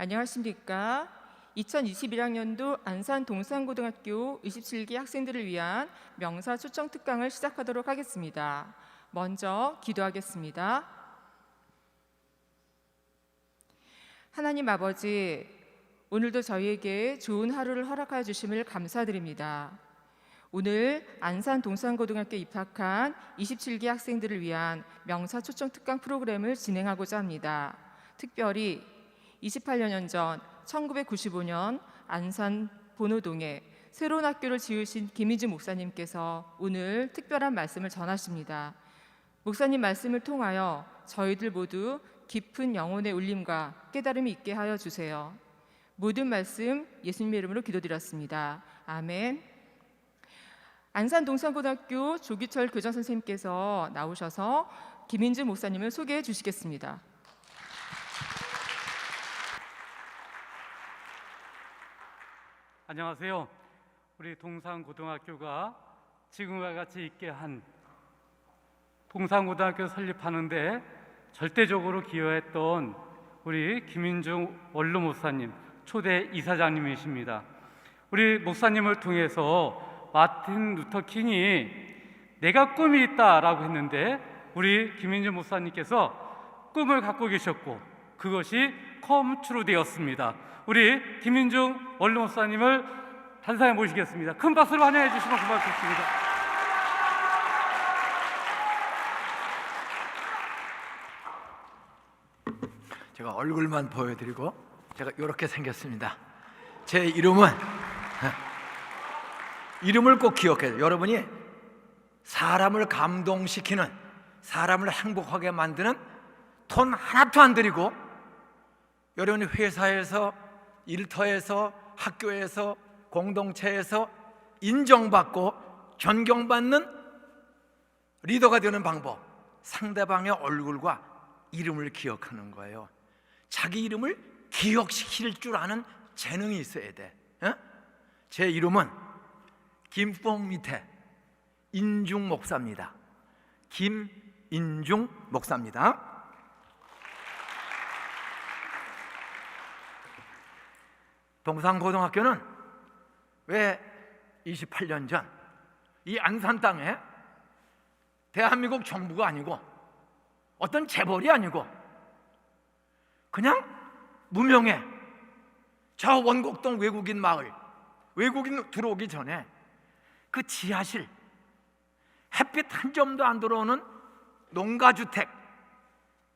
안녕하십니까. 2021학년도 안산 동산고등학교 27기 학생들을 위한 명사 초청 특강을 시작하도록 하겠습니다. 먼저 기도하겠습니다. 하나님 아버지, 오늘도 저희에게 좋은 하루를 허락하여 주심을 감사드립니다. 오늘 안산 동산고등학교 입학한 27기 학생들을 위한 명사 초청 특강 프로그램을 진행하고자 합니다. 특별히 28년 전 1995년 안산 본호동에 새로운 학교를 지으신 김희주 목사님께서 오늘 특별한 말씀을 전하십니다. 목사님 말씀을 통하여 저희들 모두 깊은 영혼의 울림과 깨달음이 있게 하여 주세요. 모든 말씀 예수님의 이름으로 기도드렸습니다. 아멘. 안산 동산고등학교 조기철 교장 선생님께서 나오셔서 김인주 목사님을 소개해 주시겠습니다. 안녕하세요. 우리 동산고등학교가 지금과 같이 있게 한 동산고등학교 설립하는데 절대적으로 기여했던 우리 김인중 원로 목사님, 초대 이사장님이십니다. 우리 목사님을 통해서 마틴 루터 킹이 내가 꿈이 있다라고 했는데 우리 김인중 목사님께서 꿈을 갖고 계셨고 그것이 컴트루 되었습니다. 우리 김인중 원로 목사님을 단상에 모시겠습니다. 큰 박수로 환영해 주시면 고맙겠습니다. 제가 얼굴만 보여드리고 제가 이렇게 생겼습니다. 제 이름은 이름을 꼭 기억해요. 여러분이 사람을 감동시키는, 사람을 행복하게 만드는 돈 하나도 안 들이고 여러분이 회사에서, 일터에서, 학교에서, 공동체에서 인정받고 존경받는 리더가 되는 방법, 상대방의 얼굴과 이름을 기억하는 거예요. 자기 이름을 기억시킬 줄 아는 재능이 있어야 돼. 제 이름은 김뽕 밑에 인중 목사입니다. 김인중 목사입니다. 동산고등학교는 왜 28년 전 이 안산 땅에 대한민국 정부가 아니고 어떤 재벌이 아니고 그냥 무명의 저 원곡동 외국인 마을, 외국인 들어오기 전에 그 지하실, 햇빛 한 점도 안 들어오는 농가주택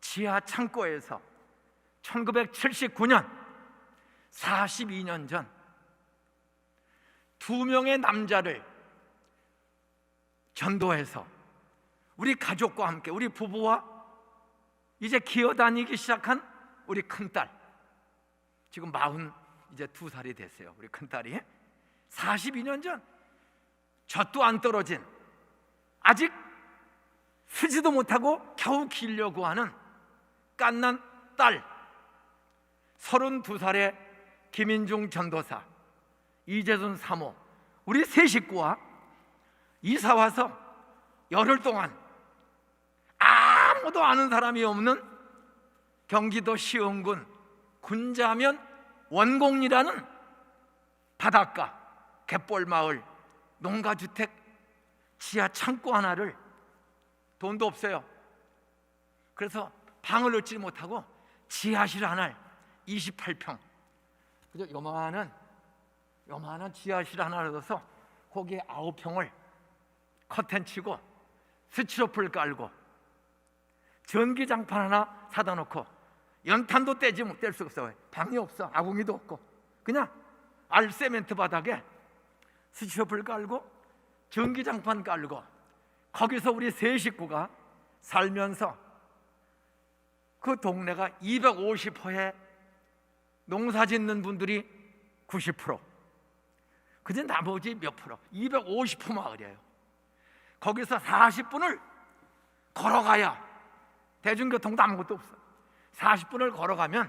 지하 창고에서 1979년 42년 전 2명의 남자를 전도해서 우리 가족과 함께, 우리 부부와 이제 기어다니기 시작한 우리 큰딸, 지금 42살이 됐어요. 우리 큰딸이 42년 전 젖도 안 떨어진, 아직 쓰지도 못하고 겨우 기르려고 하는 갓난 딸 32살의 김인중 전도사, 이재순 사모, 우리 세 식구와 이사 와서 열흘 동안 아무도 아는 사람이 없는 경기도 시흥군 군자면 원곡리라는 바닷가 갯벌마을 농가주택 지하 창고 하나를, 돈도 없어요. 그래서 방을 얻지 못하고 지하실 하나를 28평, 그죠? 요만한 지하실 하나를 얻어서 거기에 9평을 커튼 치고 스티로폼을 깔고 전기장판 하나 사다 놓고 연탄도 뗄 수가 없어요. 방이 없어. 아궁이도 없고 그냥 알세멘트 바닥에 스티로폼을 깔고 전기장판 깔고 거기서 우리 세 식구가 살면서 그 동네가 250호에 농사 짓는 분들이 90%, 그제 나머지 몇 프로, 250호 마을이에요. 거기서 40분을 걸어가야, 대중교통도 아무것도 없어. 40분을 걸어가면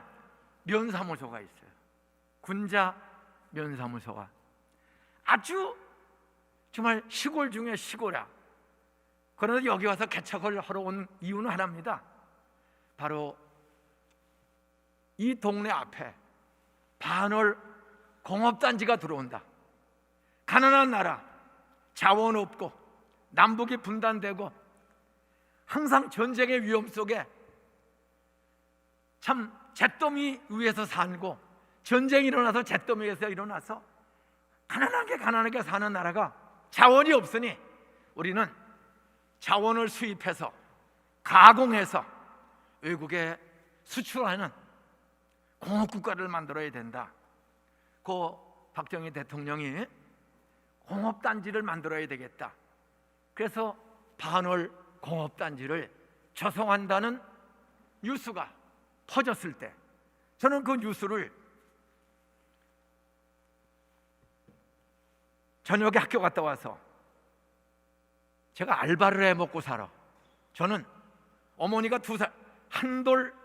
면사무소가 있어요. 군자 면사무소가 아주 정말 시골 중에 시골이야. 그런데 여기 와서 개척을 하러 온 이유는 하나입니다. 바로 이 동네 앞에 반월 공업단지가 들어온다. 가난한 나라, 자원 없고 남북이 분단되고 항상 전쟁의 위험 속에 참 잿더미 위에서 살고, 전쟁이 일어나서 잿더미 위에서 일어나서 가난하게 사는 나라가 자원이 없으니 우리는 자원을 수입해서 가공해서 외국에 수출하는 공업국가를 만들어야 된다. 박정희 대통령이 공업단지를 만들어야 되겠다. 그래서 반월 공업단지를 조성한다는 뉴스가 퍼졌을 때 저는 그 뉴스를 저녁에 학교 갔다 와서 제가 알바를 해 먹고 살아. 저는 어머니가 한돌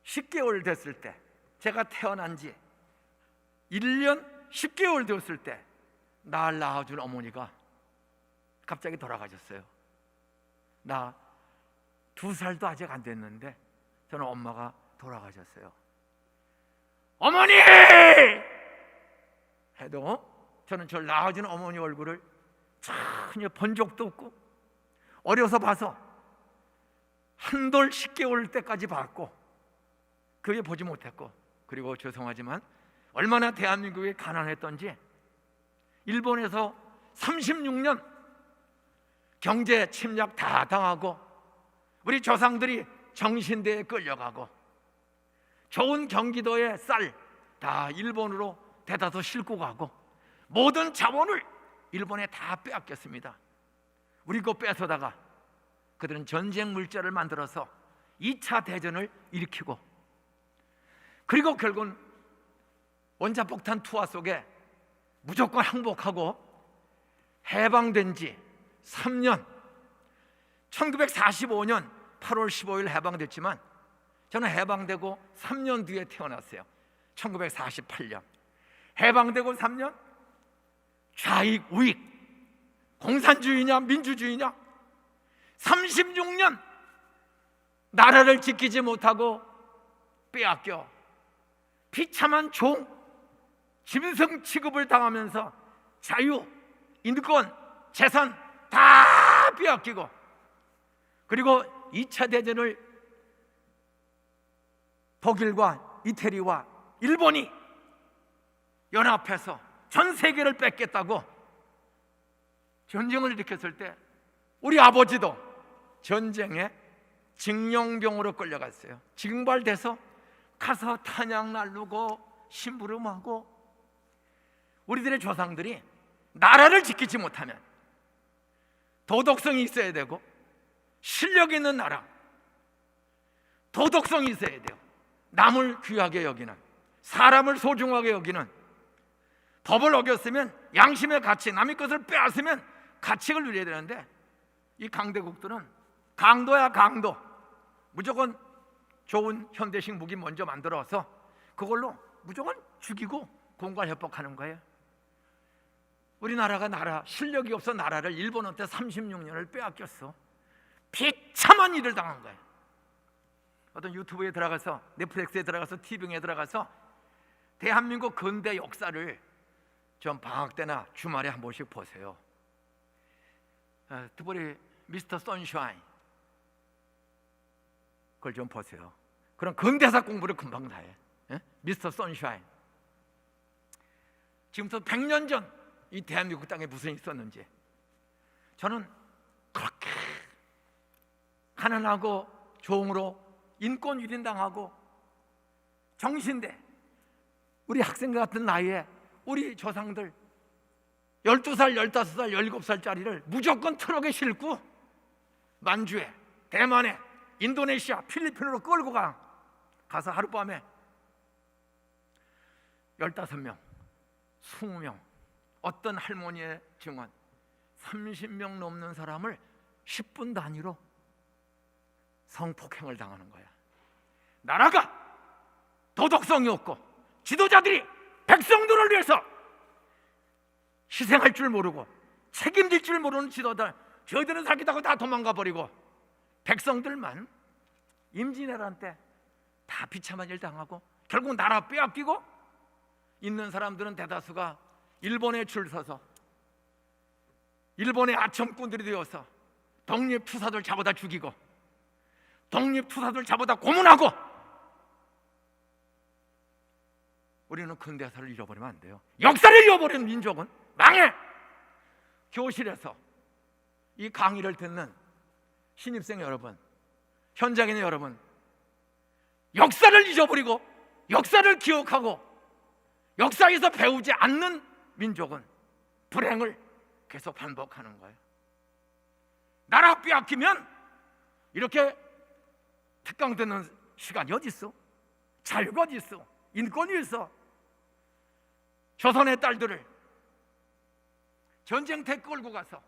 10개월 됐을 때, 제가 태어난 지 1년 10개월 되었을 때 날 낳아준 어머니가 갑자기 돌아가셨어요. 나 2살도 아직 안 됐는데 저는 엄마가 돌아가셨어요. 어머니! 해도 저는 저를 낳아준 어머니 얼굴을 전혀 본 적도 없고, 어려서 봐서 한돌 10개월 때까지 봤고 그게 보지 못했고, 그리고 죄송하지만 얼마나 대한민국이 가난했던지 일본에서 36년 경제 침략 다 당하고 우리 조상들이 정신대에 끌려가고 좋은 경기도의 쌀 다 일본으로 대다수 싣고 가고 모든 자원을 일본에 다 빼앗겼습니다. 우리 거 뺏어다가 그들은 전쟁 물자를 만들어서 2차 대전을 일으키고, 그리고 결국은 원자폭탄 투하 속에 무조건 항복하고 해방된 지 3년, 1945년 8월 15일 해방됐지만 저는 해방되고 3년 뒤에 태어났어요. 1948년. 해방되고 3년 좌익 우익, 공산주의냐 민주주의냐, 36년 나라를 지키지 못하고 빼앗겨 비참한 종, 짐승 취급을 당하면서 자유, 인권, 재산 다 빼앗기고, 그리고 2차 대전을 독일과 이태리와 일본이 연합해서 전 세계를 뺏겠다고 전쟁을 일으켰을 때 우리 아버지도 전쟁에 징용병으로 끌려갔어요. 징발돼서 가서 탄약 날르고 심부름하고, 우리들의 조상들이 나라를 지키지 못하면 도덕성이 있어야 되고 실력 있는 나라, 도덕성이 있어야 돼요. 남을 귀하게 여기는, 사람을 소중하게 여기는, 법을 어겼으면 양심의 가치, 남의 것을 빼앗으면 가책을 누려야 되는데 이 강대국들은 강도야 강도, 무조건 좋은 현대식 무기 먼저 만들어서 그걸로 무조건 죽이고 공갈협박하는 거예요. 우리나라가 실력이 없어 나라를 일본한테 36년을 빼앗겼어. 비참한 일을 당한 거예요. 어떤 유튜브에 들어가서, 넷플릭스에 들어가서, TV에 들어가서 대한민국 근대 역사를 좀 방학 때나 주말에 한 번씩 보세요. 특별히 미스터 선샤인 그걸 좀 보세요. 그럼 근대사 공부를 금방 다 해. 미스터 선샤인. 지금부터 100년 전 이 대한민국 땅에 무슨 일이 있었는지, 저는 그렇게 가난하고 종으로 인권 유린당하고 정신대, 우리 학생 같은 나이에 우리 조상들 12살, 15살, 17살짜리를 무조건 트럭에 싣고 만주에, 대만에, 인도네시아, 필리핀으로 끌고 가서 하룻밤에 15명, 20명, 어떤 할머니의 증언 30명 넘는 사람을 10분 단위로 성폭행을 당하는 거야. 나라가 도덕성이 없고 지도자들이 백성들을 위해서 희생할 줄 모르고 책임질 줄 모르는 지도자들, 저희들은 사기다고 다 도망가 버리고 백성들만 임진왜란 때 다 비참한 일 당하고 결국 나라 빼앗기고 있는 사람들은 대다수가 일본에 줄 서서 일본의 아첨꾼들이 되어서 독립투사들 잡아다 죽이고 독립투사들 잡아다 고문하고 우리는 근대사를 잃어버리면 안 돼요. 역사를 잃어버린 민족은 망해. 교실에서 이 강의를 듣는 신입생 여러분, 현장에 있는 여러분, 역사를 잊어버리고 역사를 기억하고 역사에서 배우지 않는 민족은 불행을 계속 반복하는 거예요. 나라 빼앗기면 이렇게 특강 듣는 시간이 어디 있어? 자유가 어디 있어? 인권이 있어? 조선의 딸들을 전쟁터에 끌고 가서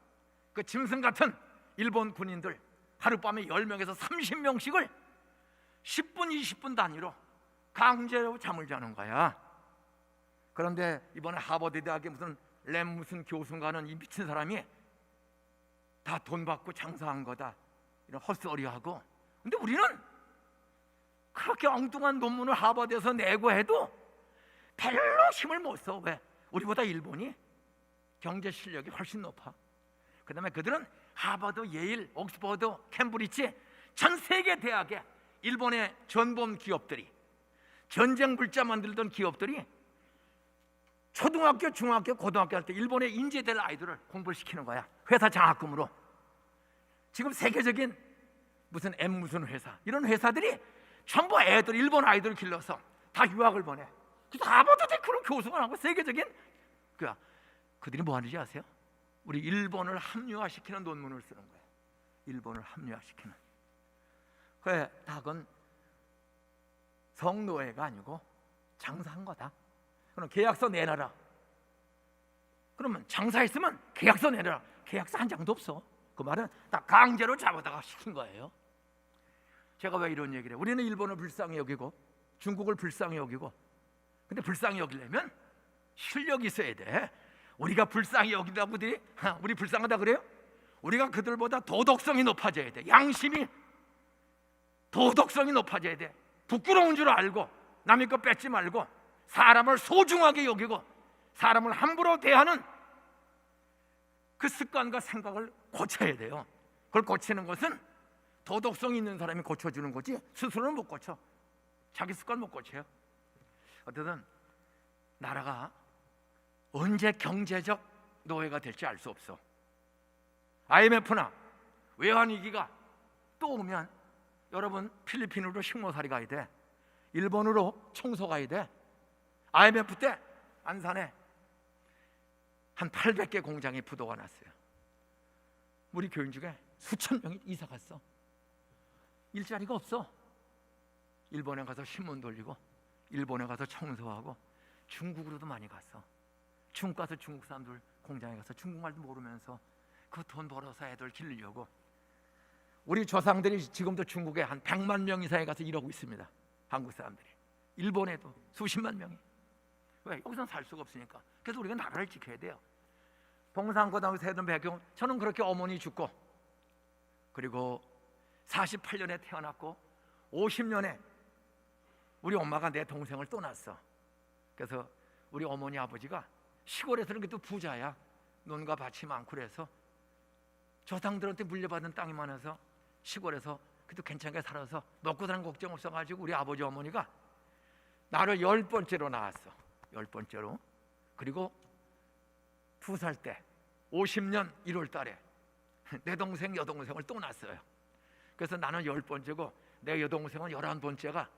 그 짐승 같은 일본 군인들 하룻밤에 10명에서 30명씩을 10분, 20분 단위로 강제로 잠을 자는 거야. 그런데 이번에 하버드 대학에 무슨 교수인가 하는 이 미친 사람이 다 돈 받고 장사한 거다 이런 헛소리하고, 근데 우리는 그렇게 엉뚱한 논문을 하버드에서 내고 해도 별로 힘을 못 써. 왜? 우리보다 일본이 경제 실력이 훨씬 높아. 그 다음에 그들은 하버드, 예일, 옥스퍼드, 캠브리지 전 세계 대학에 일본의 전범 기업들이, 전쟁 물자 만들던 기업들이 초등학교, 중학교, 고등학교 할 때 일본에 인재될 아이들을 공부를 시키는 거야. 회사 장학금으로. 지금 세계적인 무슨 M 무슨 회사, 이런 회사들이 전부 애들, 일본 아이들을 길러서 다 유학을 보내. 그래서 하버드대 그런 교수가 나고 세계적인 그들이 뭐 하는지 아세요? 우리 일본을 합리화시키는 논문을 쓰는 거예요. 일본을 합리화시키는. 그래, 그건 성노예가 아니고 장사한 거다. 그럼 계약서 내놔라. 그러면 장사했으면 계약서 내놔라. 계약서 한 장도 없어. 그 말은 다 강제로 잡아다가 시킨 거예요. 제가 왜 이런 얘기를 해요? 우리는 일본을 불쌍히 여기고 중국을 불쌍히 여기고, 근데 불쌍히 여기려면 실력이 있어야 돼. 우리가 불쌍히 여기다 그들이 우리 불쌍하다 그래요? 우리가 그들보다 도덕성이 높아져야 돼. 양심이, 도덕성이 높아져야 돼. 부끄러운 줄 알고 남의 거 뺏지 말고 사람을 소중하게 여기고 사람을 함부로 대하는 그 습관과 생각을 고쳐야 돼요. 그걸 고치는 것은 도덕성 있는 사람이 고쳐주는 거지 스스로는 못 고쳐. 자기 습관 못 고쳐요. 어쨌든 나라가 언제 경제적 노예가 될지 알 수 없어. IMF나 외환위기가 또 오면 여러분 필리핀으로 식모살이 가야 돼. 일본으로 청소 가야 돼. IMF 때 안산에 한 800개 공장이 부도가 났어요. 우리 교인 중에 수천 명이 이사 갔어. 일자리가 없어. 일본에 가서 신문 돌리고 일본에 가서 청소하고 중국으로도 많이 갔어. 중국 가서 중국 사람들 공장에 가서 중국말도 모르면서 그 돈 벌어서 애들 기르려고. 우리 조상들이 지금도 중국에 한 100만 명 이상에 가서 일하고 있습니다. 한국 사람들이. 일본에도 수십만 명이. 왜? 여기서는 살 수가 없으니까. 그래서 우리가 나라를 지켜야 돼요. 동산고등학교 세던 배경, 저는 그렇게 어머니 죽고 그리고 48년에 태어났고 50년에 우리 엄마가 내 동생을 또 낳았어. 그래서 우리 어머니 아버지가 시골에서는 그래도 부자야. 논과 밭이 많고 그래서 조상들한테 물려받은 땅이 많아서 시골에서 그래도 괜찮게 살아서 먹고 사는 걱정 없어가지고 우리 아버지 어머니가 나를 10번째로 낳았어. 10번째로. 그리고 2살 때 50년 1월 달에 내 동생 여동생을 또 낳았어요. 그래서 나는 10번째고 내 여동생은 11번째가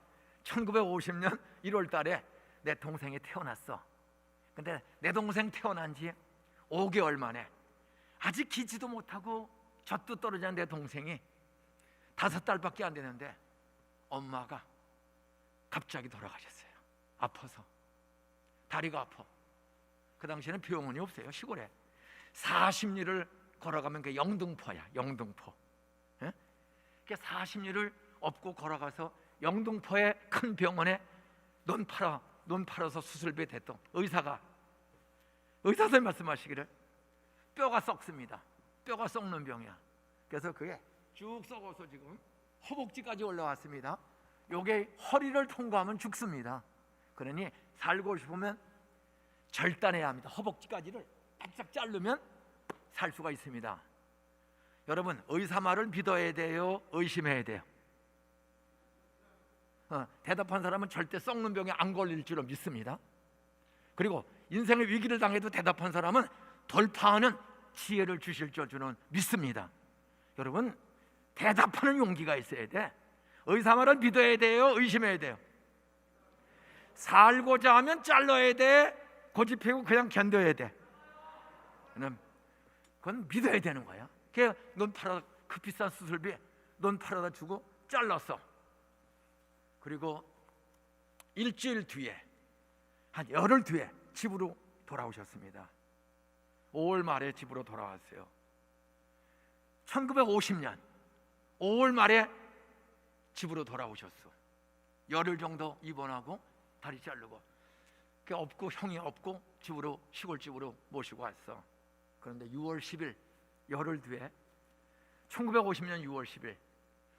1950년 1월 달에 내 동생이 태어났어. 근데 내 동생 태어난 지 5개월 만에 아직 기지도 못하고 젖도 떨어진 내 동생이 5달밖에 안 되는데 엄마가 갑자기 돌아가셨어요. 아파서. 다리가 아파. 그 당시에는 병원이 없어요. 시골에 40리를 걸어가면 그게 영등포야. 영등포. 예? 40리를 업고 걸어가서 영등포의 큰 병원에 논 팔아서 수술비 됐던 의사 선생님 말씀하시기를 뼈가 썩습니다. 뼈가 썩는 병이야. 그래서 그게 쭉 썩어서 지금 허벅지까지 올라왔습니다. 요게 허리를 통과하면 죽습니다. 그러니 살고 싶으면 절단해야 합니다. 허벅지까지를 바짝 자르면 살 수가 있습니다. 여러분, 의사 말을 믿어야 돼요? 의심해야 돼요? 대답한 사람은 절대 썩는 병에 안 걸릴 줄로 믿습니다. 그리고 인생의 위기를 당해도 대답한 사람은 돌파하는 지혜를 주실 줄은 믿습니다. 여러분, 대답하는 용기가 있어야 돼. 의사 말을 믿어야 돼요? 의심해야 돼요? 살고자 하면 잘라야 돼? 고집피고 그냥 견뎌야 돼? 그건 믿어야 되는 거야. 넌 팔아, 그 비싼 수술비 넌 팔아다 주고 잘랐어. 그리고 일주일 뒤에, 한 열흘 뒤에 집으로 돌아오셨습니다. 5월 말에 집으로 돌아왔어요. 1950년 5월 말에 집으로 돌아오셨어. 열흘 정도 입원하고 다리 자르고, 없고 형이 없고 집으로, 시골집으로 모시고 왔어. 그런데 6월 10일, 열흘 뒤에 1950년 6월 10일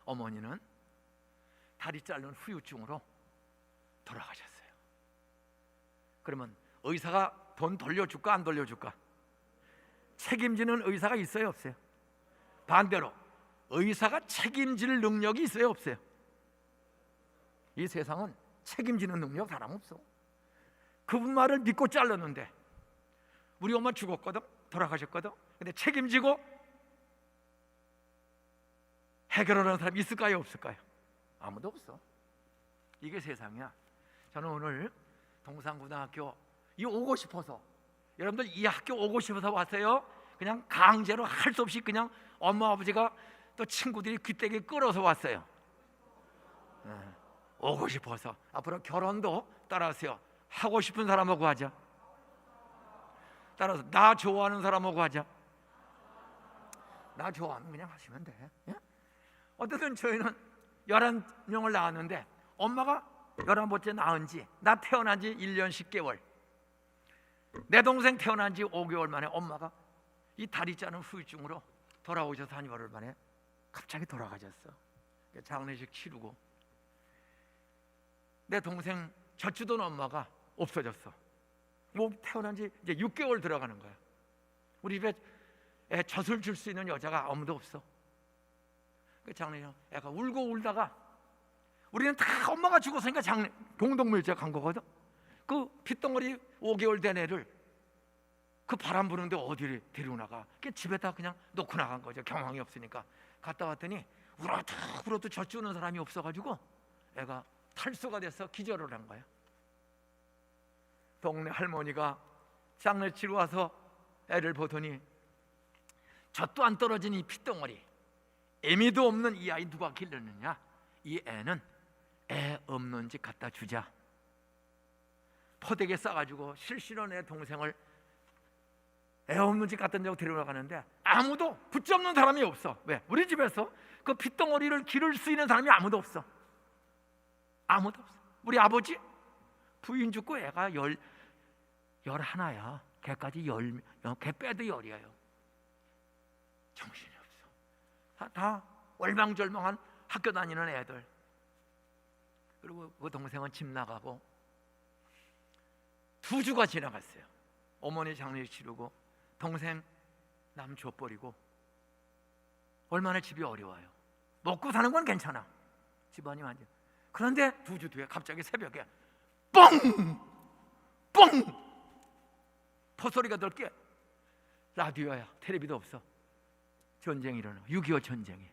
어머니는 다리 자른 후유증으로 돌아가셨어요. 그러면 의사가 돈 돌려줄까 안 돌려줄까? 책임지는 의사가 있어요 없어요? 반대로 의사가 책임질 능력이 있어요 없어요? 이 세상은 책임지는 능력 사람 없어. 그분 말을 믿고 잘랐는데, 우리 엄마 죽었거든, 돌아가셨거든. 근데 책임지고 해결하는 사람이 있을까요 없을까요? 아무도 없어. 이게 세상이야. 저는 오늘 동산고등학교 오고 싶어서, 여러분들 이 학교 오고 싶어서 왔어요? 그냥 강제로 할 수 없이 그냥 엄마 아버지가 또 친구들이 귀때기 끌어서 왔어요. 오고 싶어서. 앞으로 결혼도 따라하세요. 하고 싶은 사람하고 하자. 따라서 나 좋아하는 사람하고 하자. 나 좋아하면 그냥 하시면 돼. 예? 어쨌든 저희는 11명을 낳았는데, 엄마가 11번째 낳은 지, 나 태어난 지 1년 10개월, 내 동생 태어난 지 5개월 만에 엄마가 이 다리 자는 후유증으로 돌아오셔서 한 열흘 만에 갑자기 돌아가셨어. 장례식 치르고 내 동생 젖주던 엄마가 없어졌어. 태어난 지 이제 6개월 들어가는 거야. 우리 집에 젖을 줄 수 있는 여자가 아무도 없어. 그 장례식 애가 울고 울다가, 우리는 다 엄마가 죽었으니까 공동묘지에 간 거거든. 그 핏덩어리 5개월 된 애를 그 바람 부는데 어디를 데리고 나가? 집에다 그냥 놓고 나간 거죠. 경황이 없으니까. 갔다 왔더니 울어도 젖 주는 사람이 없어가지고 애가 탈수가 돼서 기절을 한 거야. 동네 할머니가 장례 치러 와서 애를 보더니 젖도 안 떨어진 이 핏덩어리, 애미도 없는 이 아이 누가 길렀느냐? 이 애는 애 없는 집 갖다 주자. 포대에 싸가지고 실시로 내 동생을 애 없는 집 갖다 적 데려가는데 아무도 붙잡는 사람이 없어. 왜? 우리 집에서 그 핏덩어리를 기를 수 있는 사람이 아무도 없어. 아무도 없어. 우리 아버지 부인 죽고 애가 11이야. 걔까지 걔 빼도 10이에요. 정신이 없어. 다 월망절망한 학교 다니는 애들. 그리고 그 동생은 집 나가고 2주가 지나갔어요. 어머니 장례식 치르고 동생 남 줘버리고. 얼마나 집이 어려워요. 먹고 사는 건 괜찮아, 집안이 완전. 그런데 2주 뒤에 갑자기 새벽에 뻥! 뻥! 포소리가 들게. 라디오야, 텔레비도 없어. 전쟁이 일어나. 6.25 전쟁이.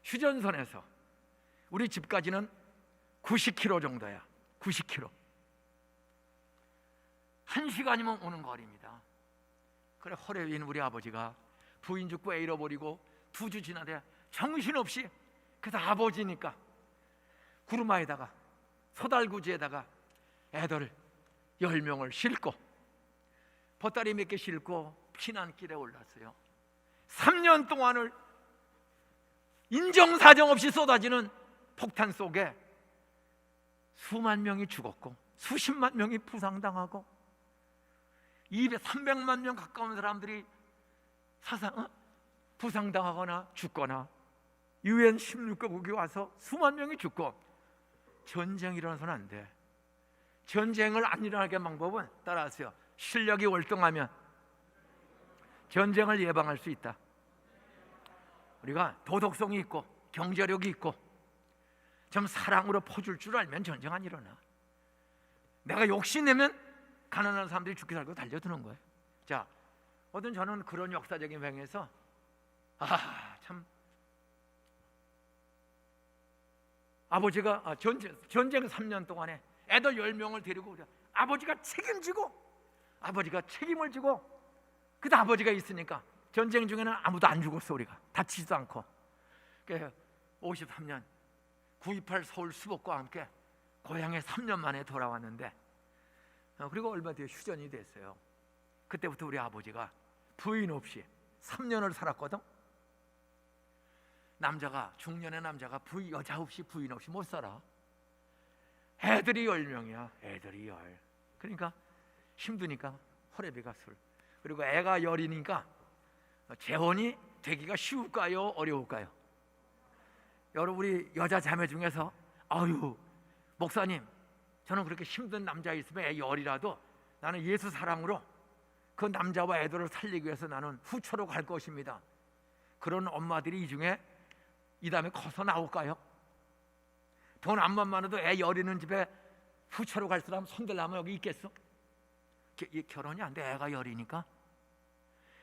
휴전선에서 우리 집까지는 90km 정도야. 90km. 1시간이면 오는 거리입니다. 그래, 헐에 윈 우리 아버지가 부인 죽고 애 잃어버리고 2주 지나대 정신없이, 그래서 아버지니까 구루마에다가 소달구지에다가 애들 10명을 싣고 보따리 몇 개 싣고 피난길에 올랐어요. 3년 동안을 인정사정 없이 쏟아지는 폭탄 속에 수만 명이 죽었고 수십만 명이 부상당하고 300만 명 가까운 사람들이 부상당하거나 죽거나, UN 16개국이 와서 수만 명이 죽고. 전쟁이 일어나서는 안 돼. 전쟁을 안 일어나게 하는 방법은 따라하세요. 실력이 월등하면 전쟁을 예방할 수 있다. 우리가 도덕성이 있고 경제력이 있고 좀 사랑으로 퍼줄 줄 알면 전쟁 안 일어나. 내가 욕심내면 가난한 사람들이 죽기 살고 달려드는 거예요. 자, 어떤 저는 그런 역사적인 배경에서 참 아버지가 전쟁 3년 동안에 애들 10명을 데리고 아버지가 책임을 지고 그때 아버지가 있으니까 전쟁 중에는 아무도 안 죽었어. 우리가 다치지도 않고. 53년 9.28 서울 수복과 함께 고향에 3년 만에 돌아왔는데 그리고 얼마 뒤에 휴전이 됐어요. 그때부터 우리 아버지가 부인 없이 3년을 살았거든. 중년의 남자가 여자 없이 부인 없이 못 살아. 애들이 10명이야. 애들이 10. 그러니까 힘드니까 호레비가 술. 그리고 애가 10이니까 재혼이 되기가 쉬울까요? 어려울까요? 여러분, 우리 여자 자매 중에서 아유 목사님, 저는 그렇게 힘든 남자 있으면 애 10이라도 나는 예수 사랑으로 그 남자와 애들을 살리기 위해서 나는 후처로 갈 것입니다. 그런 엄마들이 이 중에 이 다음에 커서 나올까요? 돈 안만 많아도 애 10이는 집에 후처로 갈 사람 손들라면 여기 있겠어? 결혼이 안 돼. 애가 10이니까.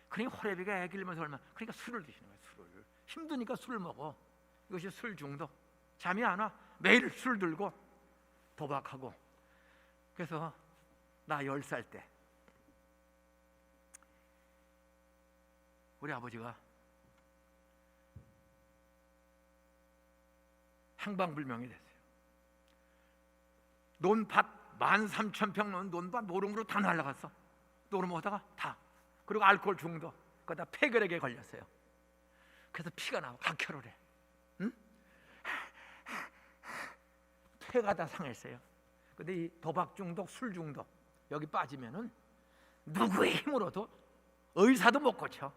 그러니까 호레비가 애 길면서 얼마, 그러니까 술을 드시는 거야. 술을. 힘드니까 술을 먹어. 이것이 술 중독. 잠이 안 와. 매일 술 들고 도박하고. 그래서 나 10살 때 우리 아버지가 행방불명이 됐어요. 논밭 13,000평 논밭 노름으로 다 날아갔어. 노름하다가 다. 그리고 알코올 중독. 그러다 폐결핵에 걸렸어요. 그래서 피가 나와 각혈을 해. 응? 폐가 다 상했어요. 근데 이 도박 중독, 술 중독 여기 빠지면은 누구의 힘으로도 의사도 못 고쳐.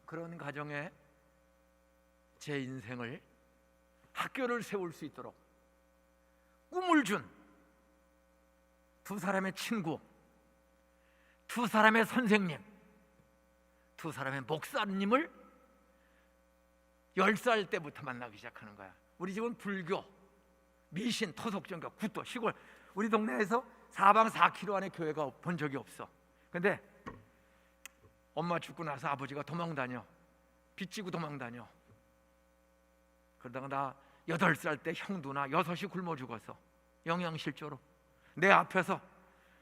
그런 가정에 제 인생을 학교를 세울 수 있도록 꿈을 준 두 사람의 친구, 두 사람의 선생님, 두 사람의 목사님을 10살 때부터 만나기 시작하는 거야. 우리 집은 불교, 미신, 토속종교, 구도, 시골. 우리 동네에서 사방 4km 안에 교회가 본 적이 없어. 근데 엄마 죽고 나서 아버지가 도망다녀. 빚지고 도망다녀. 그러다가 나 8살 때 형두나 6이 굶어 죽었어. 영양실조로. 내 앞에서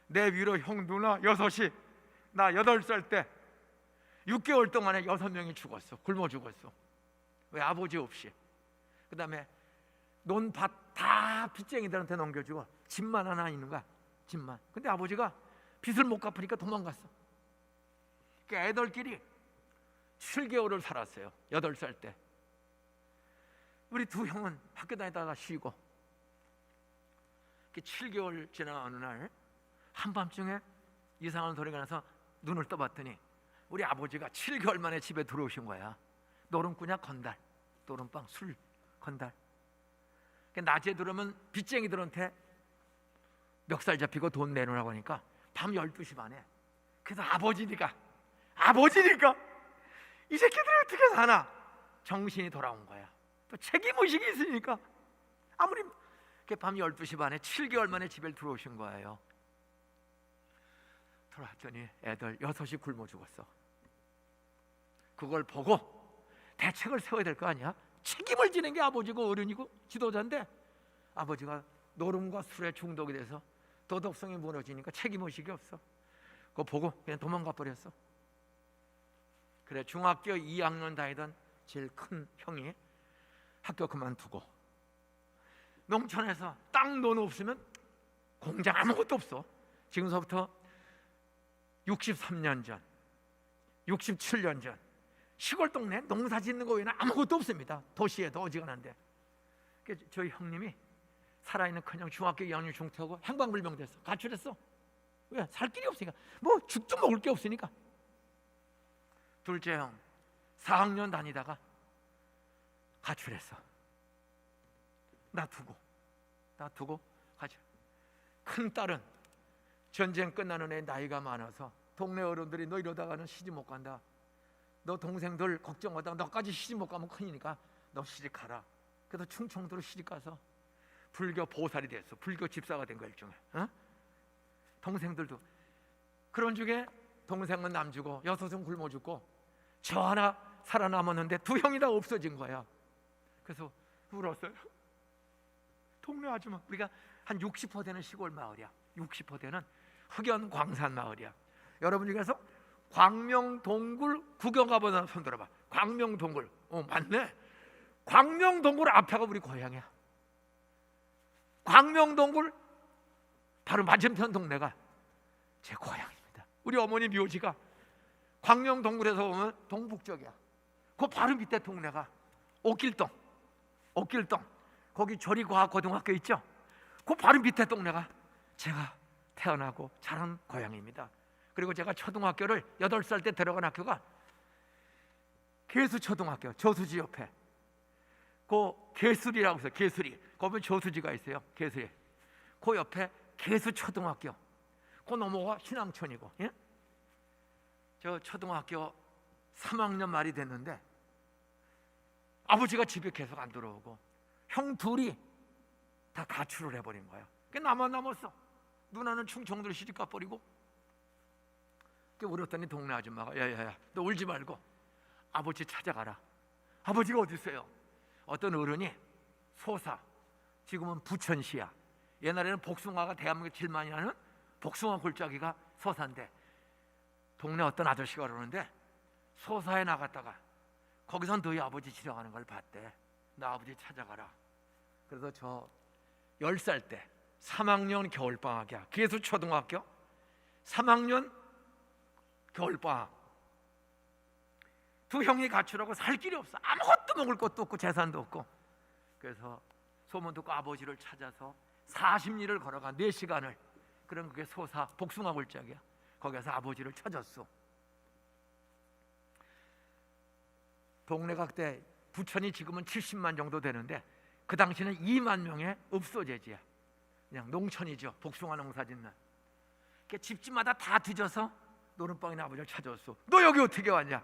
내 위로 형두나 6이 나 8살 때 6개월 동안에 6명이 죽었어. 굶어 죽었어. 왜? 아버지 없이. 그 다음에 논밭 다 빚쟁이들한테 넘겨주고 집만 하나 있는 거야. 집만. 근데 아버지가 빚을 못 갚으니까 도망갔어. 그러니까 애들끼리 7개월을 살았어요. 8살 때. 우리 두 형은 학교 다니다가 쉬고 7개월 지나 어느 날 한밤중에 이상한 소리가 나서 눈을 떠봤더니 우리 아버지가 7개월 만에 집에 들어오신 거야. 노름꾼이야 건달. 노름빵, 술, 건달. 낮에 들어오면 빚쟁이들한테 멱살 잡히고 돈 내놓으라고 하니까 밤 12시 반에. 그래서 아버지니까 이 새끼들이 어떻게 사나 정신이 돌아온 거야. 또 책임의식이 있으니까 아무리 밤 12시 반에 7개월 만에 집에 들어오신 거예요. 들어왔더니 애들 6이 굶어 죽었어. 그걸 보고 대책을 세워야 될 거 아니야? 책임을 지는 게 아버지고 어른이고 지도자인데 아버지가 노름과 술에 중독이 돼서 도덕성이 무너지니까 책임의식이 없어. 그거 보고 그냥 도망가 버렸어. 그래, 중학교 2학년 다니던 제일 큰 형이 학교 그만두고 농촌에서 땅 돈 없으면 공장 아무것도 없어. 지금서부터 63년 전, 67년 전 시골 동네 농사 짓는 거 외에는 아무것도 없습니다. 도시에도 어지간한데. 저희 형님이 살아있는 큰형 중학교 2학년 중퇴하고 행방불명 됐어. 가출했어. 왜? 살 길이 없으니까. 뭐 죽도 먹을 게 없으니까. 둘째 형 4학년 다니다가 가출했어. 나 두고 다 두고 가자. 큰 딸은 전쟁 끝나는 애 나이가 많아서 동네 어른들이 너 이러다가는 시집 못 간다, 너 동생들 걱정하다가 너까지 시집 못 가면 큰일이니까 너 시집 가라. 그래서 충청도로 시집 가서 불교 보살이 됐어. 불교 집사가 된 거야 일종의. 동생들도 그런 중에 동생은 남주고 여섯은 굶어 죽고 저 하나 살아남았는데 두 형이 다 없어진 거야. 그래서 울었어요. 동네 아줌마, 우리가 한 60% 되는 시골 마을이야. 60% 되는 흑연 광산 마을이야. 여러분 중에서 광명동굴 구경 가보는 손 들어봐. 광명동굴, 맞네. 광명동굴 앞에가 우리 고향이야. 광명동굴 바로 맞은편 동네가 제 고향입니다. 우리 어머니 묘지가 광명동굴에서 보면 동북쪽이야. 그 바로 밑에 동네가 옥길동. 거기 조리과학고등학교 있죠? 그 바로 밑에 동네가 제가 태어나고 자란 고향입니다. 그리고 제가 초등학교를 8살 때 들어간 학교가 개수초등학교, 저수지 옆에 그 개수리라고 해서 개수리, 거기 저수지가 있어요. 개수리. 그 옆에 개수초등학교. 그 넘어가 신앙촌이고, 예? 저 초등학교 3학년 말이 됐는데 아버지가 집에 계속 안 들어오고 형 둘이 다 가출을 해버린 거야. 나만 남았어. 누나는 충청도로 시집 가버리고. 울었더니 동네 아줌마가 야야야, 너 울지 말고 아버지 찾아가라. 아버지가 어디 있어요? 어떤 어른이 소사, 지금은 부천시야. 옛날에는 복숭아가 대한민국에 제일 많이 하는 복숭아 골짜기가 소사인데 동네 어떤 아저씨가 그러는데 소사에 나갔다가 거기서 너희 아버지 지나가는 걸 봤대. 너 아버지 찾아가라. 그래서 저 10살 때 3학년 겨울방학이야. 개수초등학교 3학년 겨울방학. 두 형이 가출하고 살 길이 없어. 아무것도 먹을 것도 없고 재산도 없고. 그래서 소문 듣고 아버지를 찾아서 40리를 걸어가 4시간을. 그럼 그게 소사 복숭아 골짜기야. 거기서 아버지를 찾았어. 동네가 그때 부천이 지금은 70만 정도 되는데 그 당시는 2만 명의 읍소재지야. 그냥 농촌이죠. 복숭아 농사 짓는. 집집마다 다 뒤져서 노름방에 아버지를 찾았어. 너 여기 어떻게 왔냐?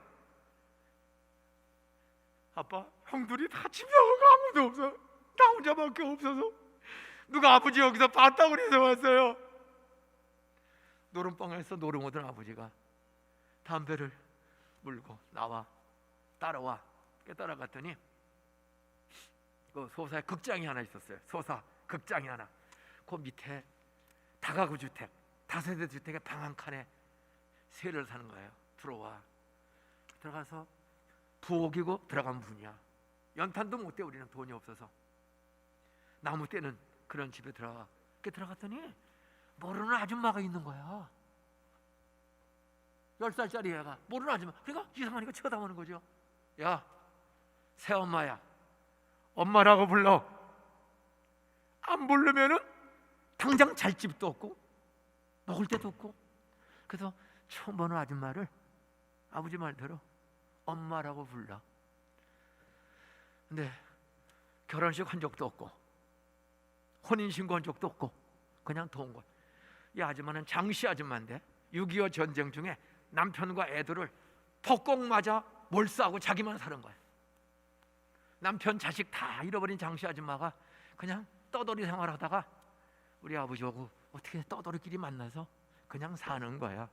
아빠, 형들이 다 집에 가고 아무도 없어. 나 혼자밖에 없어서 누가 아버지 여기서 봤다고 그래서 왔어요. 노름방에서 노름 오던 아버지가 담배를 물고 나와 따라와. 따라갔더니 그 소사에 극장이 하나 있었어요. 소사 극장이 하나. 그 밑에 다가구 주택, 다세대 주택의 방 한 칸에 세를 사는 거예요. 들어와. 들어가서 부엌이고 들어가면 문이야. 연탄도 못 떼. 우리는 돈이 없어서. 나무 떼는 그런 집에 들어가. 들어갔더니 모르는 아줌마가 있는 거야. 10살짜리 애가 모르는 아줌마. 그러니까 이상하니까 쳐다보는 거죠. 야, 새엄마야, 엄마라고 불러. 안 부르면은 당장 잘 집도 없고 먹을 데도 없고. 그래서 처음 보는 아줌마를 아버지 말대로 엄마라고 불러. 근데 결혼식 한 적도 없고 혼인신고 한 적도 없고 그냥 돈 거야. 이 아줌마는 장씨 아줌마인데 6.25 전쟁 중에 남편과 애들을 폭공 맞아 몰수하고 자기만 사는 거야. 남편 자식 다 잃어버린 장씨 아줌마가 그냥 떠돌이 생활하다가 우리 아버지하고 어떻게 떠돌이끼리 만나서 그냥 사는 거야.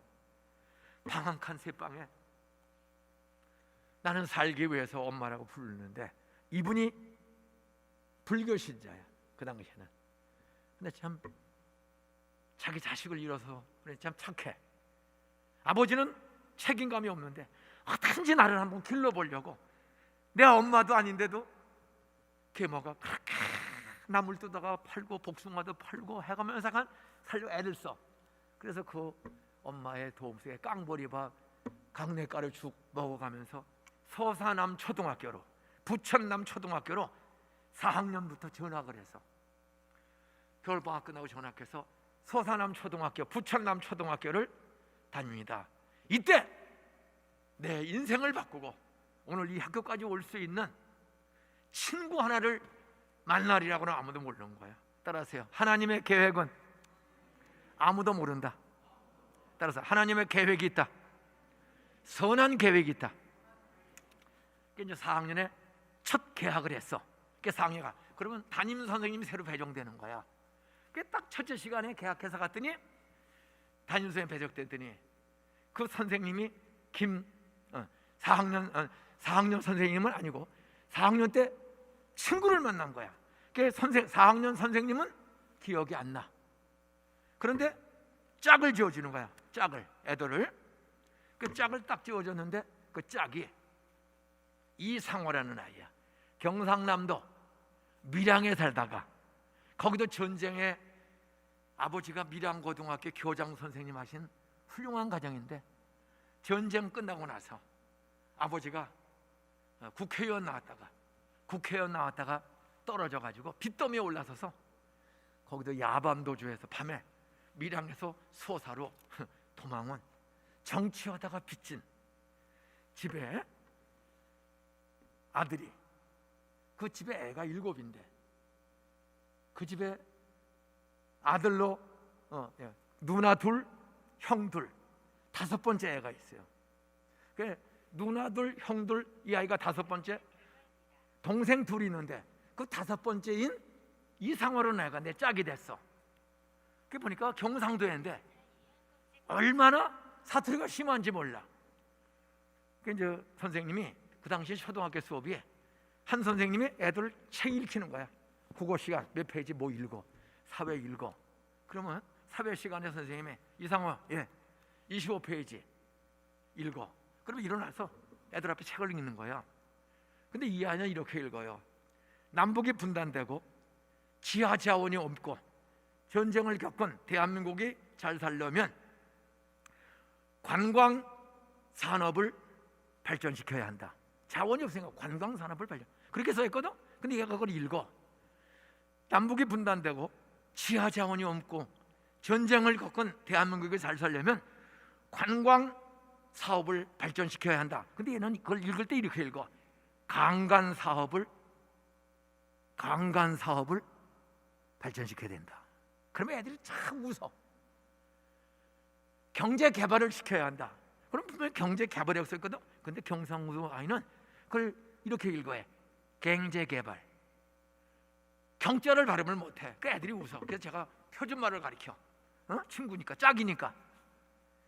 방 한 칸 세 방에. 나는 살기 위해서 엄마라고 부르는데 이분이 불교 신자야. 그 당시에는. 근데 참 자기 자식을 잃어서 그래 참 착해. 아버지는 책임감이 없는데 어떻게든지 나를 한번 길러보려고. 내 엄마도 아닌데도 계모가 그렇게 나물 뜯다가 팔고 복숭아도 팔고 해가면서 살려 애를 써. 그래서 그 엄마의 도움 속에 깡보리밥, 강내가루 죽 먹어가면서 서사남 초등학교로, 부천남 초등학교로 4학년부터 전학을 해서 겨울방학 끝나고 전학해서 서사남 초등학교, 부천남 초등학교를 다닙니다. 이때 내 인생을 바꾸고 오늘 이 학교까지 올 수 있는 친구 하나를 만나리라고는 아무도 모르는 거야. 따라하세요. 하나님의 계획은 아무도 모른다. 따라서 하나님의 계획이 있다. 선한 계획이 있다. 이제 4학년에 첫 개학을 했어. 그 4학년가 그러면 담임 선생님이 새로 배정되는 거야. 그 딱 첫째 시간에 개학해서 갔더니 담임 선생님 배정됐더니 그 선생님이 4학년 선생님은 아니고 4학년 때 친구를 만난 거야. 그 4학년 선생님은 기억이 안 나. 그런데 짝을 지어주는 거야. 짝을, 애들을. 그 짝을 딱 지어줬는데 그 짝이 이상호라는 아이야. 경상남도 밀양에 살다가 거기도 전쟁에 아버지가 밀양고등학교 교장 선생님 하신 훌륭한 가정인데 전쟁 끝나고 나서 아버지가 국회의원 나왔다가 떨어져 가지고 빚더미에 올라서서 거기도 야밤도주에서 밤에 밀양에서 소사로 도망온 정치하다가 빚진 집에 아들이 그 집에 애가 7인데 그 집에 아들로 누나 둘, 형 둘, 5번째 애가 있어요. 그 누나 둘, 형 둘, 이 아이가 5번째, 동생 둘이 있는데 그 5번째인 이상호라는 애가 내 짝이 됐어. 그 보니까 경상도인데 얼마나 사투리가 심한지 몰라. 그 이제 선생님이 그 당시 초등학교 수업이 한 선생님이 애들을 책 읽히는 거야. 국어 시간 몇 페이지 뭐 읽어, 사회 읽어. 그러면 사회 시간에 선생님이 이상호 25페이지 읽어. 그러면 일어나서 애들 앞에 책을 읽는 거야. 근데 이 아이는 이렇게 읽어요. 남북이 분단되고 지하 자원이 없고 전쟁을 겪은 대한민국이 잘 살려면 관광 산업을 발전시켜야 한다. 자원이 없으니까 관광 산업을 발전. 그렇게 써있거든. 근데 얘가 그걸 읽어. 남북이 분단되고 지하 자원이 없고 전쟁을 겪은 대한민국이 잘 살려면 관광 사업을 발전시켜야 한다. 근데 얘는 그걸 읽을 때 이렇게 읽어. 강간 사업을 발전시켜야 된다. 그러면 애들이 참 웃어. 경제 개발을 시켜야 한다. 그럼 분명히 경제 개발이 없었거든. 근데 경상도 아이는 그걸 이렇게 읽어해. 경제 개발. 경자를 발음을 못해. 그 애들이 웃어. 그래서 제가 표준말을 가르쳐. 친구니까, 짝이니까.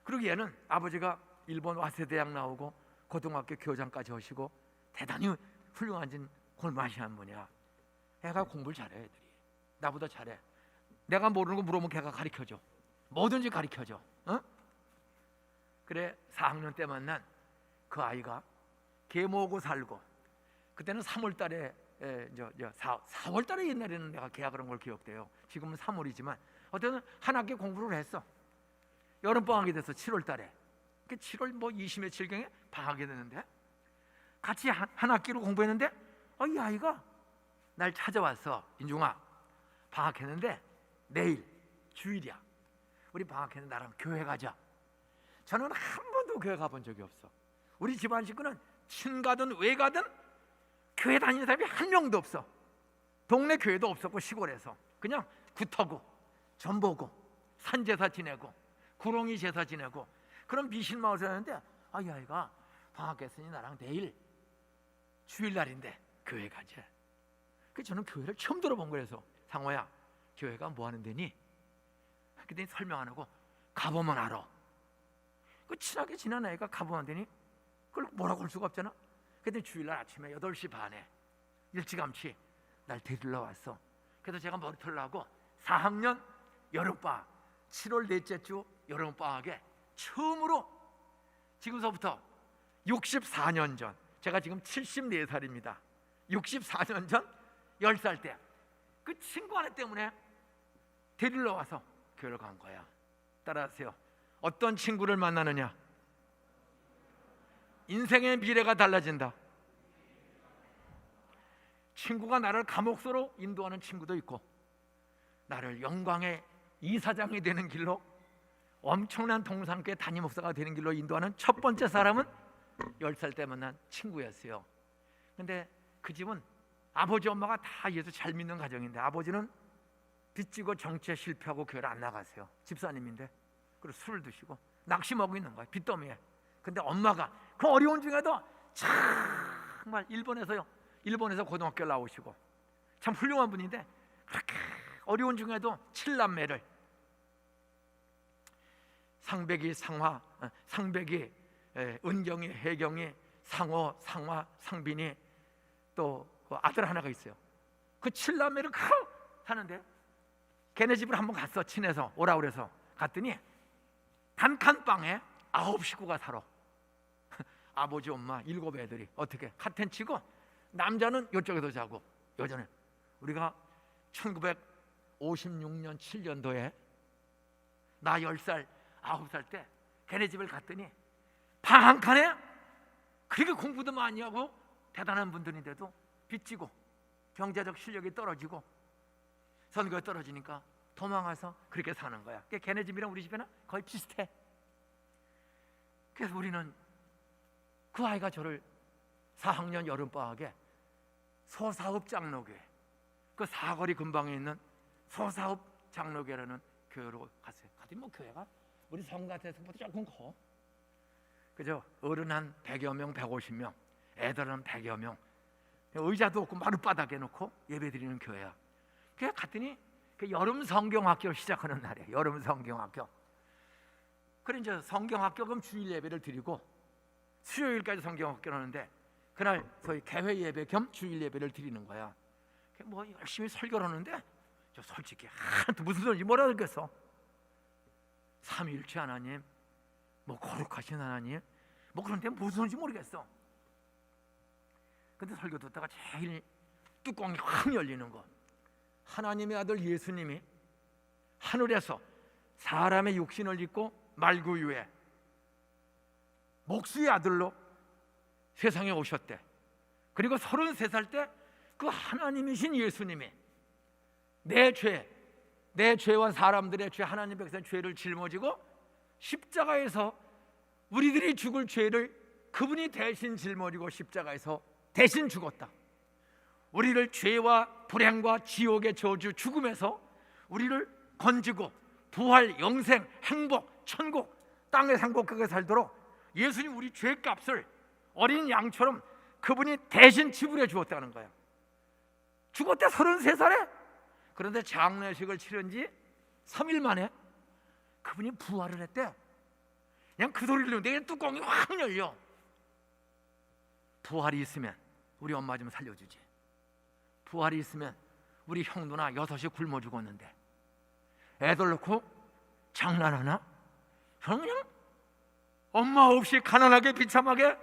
그리고 얘는 아버지가 일본 와세대학 나오고 고등학교 교장까지 하시고 대단히 훌륭한 골마시한 분이야. 애가 공부를 잘해. 애들이 나보다 잘해. 내가 모르는 거 물어보면 걔가 가르쳐줘. 뭐든지 가르쳐줘. 그래 4학년 때 만난 그 아이가 계모고 살고 그때는 3월달에 4월달에 옛날에는 내가 계약을 한 걸 기억돼요. 지금은 3월이지만 어쨌든 한 학기 공부를 했어. 여름방학이 됐어. 7월달에. 그 7월 뭐 20며칠경에 방학이 되는데 같이 한 학기로 공부했는데 이 아이가 날 찾아왔어. 인중아 방학했는데 내일 주일이야. 우리 방학했는데 나랑 교회 가자. 저는 한 번도 교회 가본 적이 없어. 우리 집안 식구는 친가든 외가든 교회 다니는 사람이 한 명도 없어. 동네 교회도 없었고 시골에서 그냥 굿하고 전보고 산제사 지내고 구렁이 제사 지내고 그런 미신마을 사는데 이 아이가 방학했으니 나랑 내일 주일날인데 교회 가자. 그래서 저는 교회를 처음 들어본 거라서 상호야 교회가 뭐 하는 데니? 그랬더니 설명 안 하고 가보면 알아. 그 친하게 지난 애가 가보면 되니 그걸 뭐라고 할 수가 없잖아. 그때 주일날 아침에 8시 반에 일찌감치 날 데리러 왔어. 그래서 제가 머리털을 하고 4학년 여름방학 7월 넷째 주 여름방학에 처음으로 지금서부터 64년 전 제가 지금 74살입니다 64년 전 10살 때 그 친구 하나 때문에 데리러 와서 교회를 간 거야. 따라하세요. 어떤 친구를 만나느냐? 인생의 미래가 달라진다. 친구가 나를 감옥소로 인도하는 친구도 있고 나를 영광의 이사장이 되는 길로 엄청난 동산교회 담임 목사가 되는 길로 인도하는 첫 번째 사람은 10살 때 만난 친구였어요. 근데 그 집은 아버지 엄마가 다 예수 잘 믿는 가정인데 아버지는 빚지고 정치에 실패하고 교회를 안 나가세요. 집사님인데. 그리고 술을 드시고 낚시 먹고 있는 거예요. 빚더미에. 근데 엄마가 그 어려운 중에도 정말 일본에서 고등학교 나오시고 참 훌륭한 분인데 그렇게 어려운 중에도 7남매를 상백이, 상화, 상백이, 은경이, 혜경이, 상호, 상화, 상빈이 또 그 아들 하나가 있어요. 그 7남매를 사는데 걔네 집을 한번 갔어. 친해서 오라 그래서 갔더니 단칸방에 9식구가 살아. 아버지, 엄마, 7애들이 어떻게 카텐 치고 남자는 이쪽에서 자고 여자는 우리가 1956년 7년도에 나 10살, 9살 때 걔네 집을 갔더니 방 한 칸에 그렇게 공부도 많이 하고 대단한 분들인데도 빚지고 경제적 실력이 떨어지고 선거에 떨어지니까 도망와서 그렇게 사는 거야. 걔네 집이랑 우리 집이랑 거의 비슷해. 그래서 우리는 그 아이가 저를 4학년 여름방학에 소사읍 장로교회, 그 사거리 근방에 있는 소사읍 장로교회라는 교회로 갔어요. 갔더니 뭐 교회가 우리 성 같아서보다 조금 커. 그죠? 어른 한 100여 명, 150명, 애들 한 100여 명, 의자도 없고 마룻바닥에 놓고 예배 드리는 교회야. 그래서 갔더니 그 여름 성경학교 시작하는 날이에요. 여름 성경학교. 그래 이제 성경학교 그럼 주일 예배를 드리고 수요일까지 성경학교를 하는데 그날 저희 개회 예배 겸 주일 예배를 드리는 거야. 뭐 열심히 설교를 하는데 저 솔직히 하나도 무슨 소리인지 뭐라 그랬겠어. 삼위일체 하나님, 뭐 거룩하신 하나님, 뭐 그런데 무슨 소리인지 모르겠어. 근데 설교 듣다가 제일 뚜껑이 확 열리는 거. 하나님의 아들 예수님이 하늘에서 사람의 육신을 입고 말구유에 목수의 아들로 세상에 오셨대. 그리고 33살 때 그 하나님이신 예수님이 내 죄와 사람들의 죄, 하나님 백성의 죄를 짊어지고 십자가에서 우리들이 죽을 죄를 그분이 대신 짊어지고 십자가에서 대신 죽었다. 우리를 죄와 불행과 지옥의 저주, 죽음에서 우리를 건지고 부활, 영생, 행복, 천국, 땅의 행복하게 살도록 예수님 우리 죄값을 어린 양처럼 그분이 대신 지불해 주었다는 거야. 죽었대 33살에. 그런데 장례식을 치른 지 3일 만에 그분이 부활을 했대. 그냥 그 소리를 듣는데 그냥 뚜껑이 확 열려. 부활이 있으면 우리 엄마 좀 살려주지. 부활이 있으면 우리 형 누나 6이 굶어 죽었는데 애들 놓고 장난하나? 저는 그냥 엄마 없이 가난하게 비참하게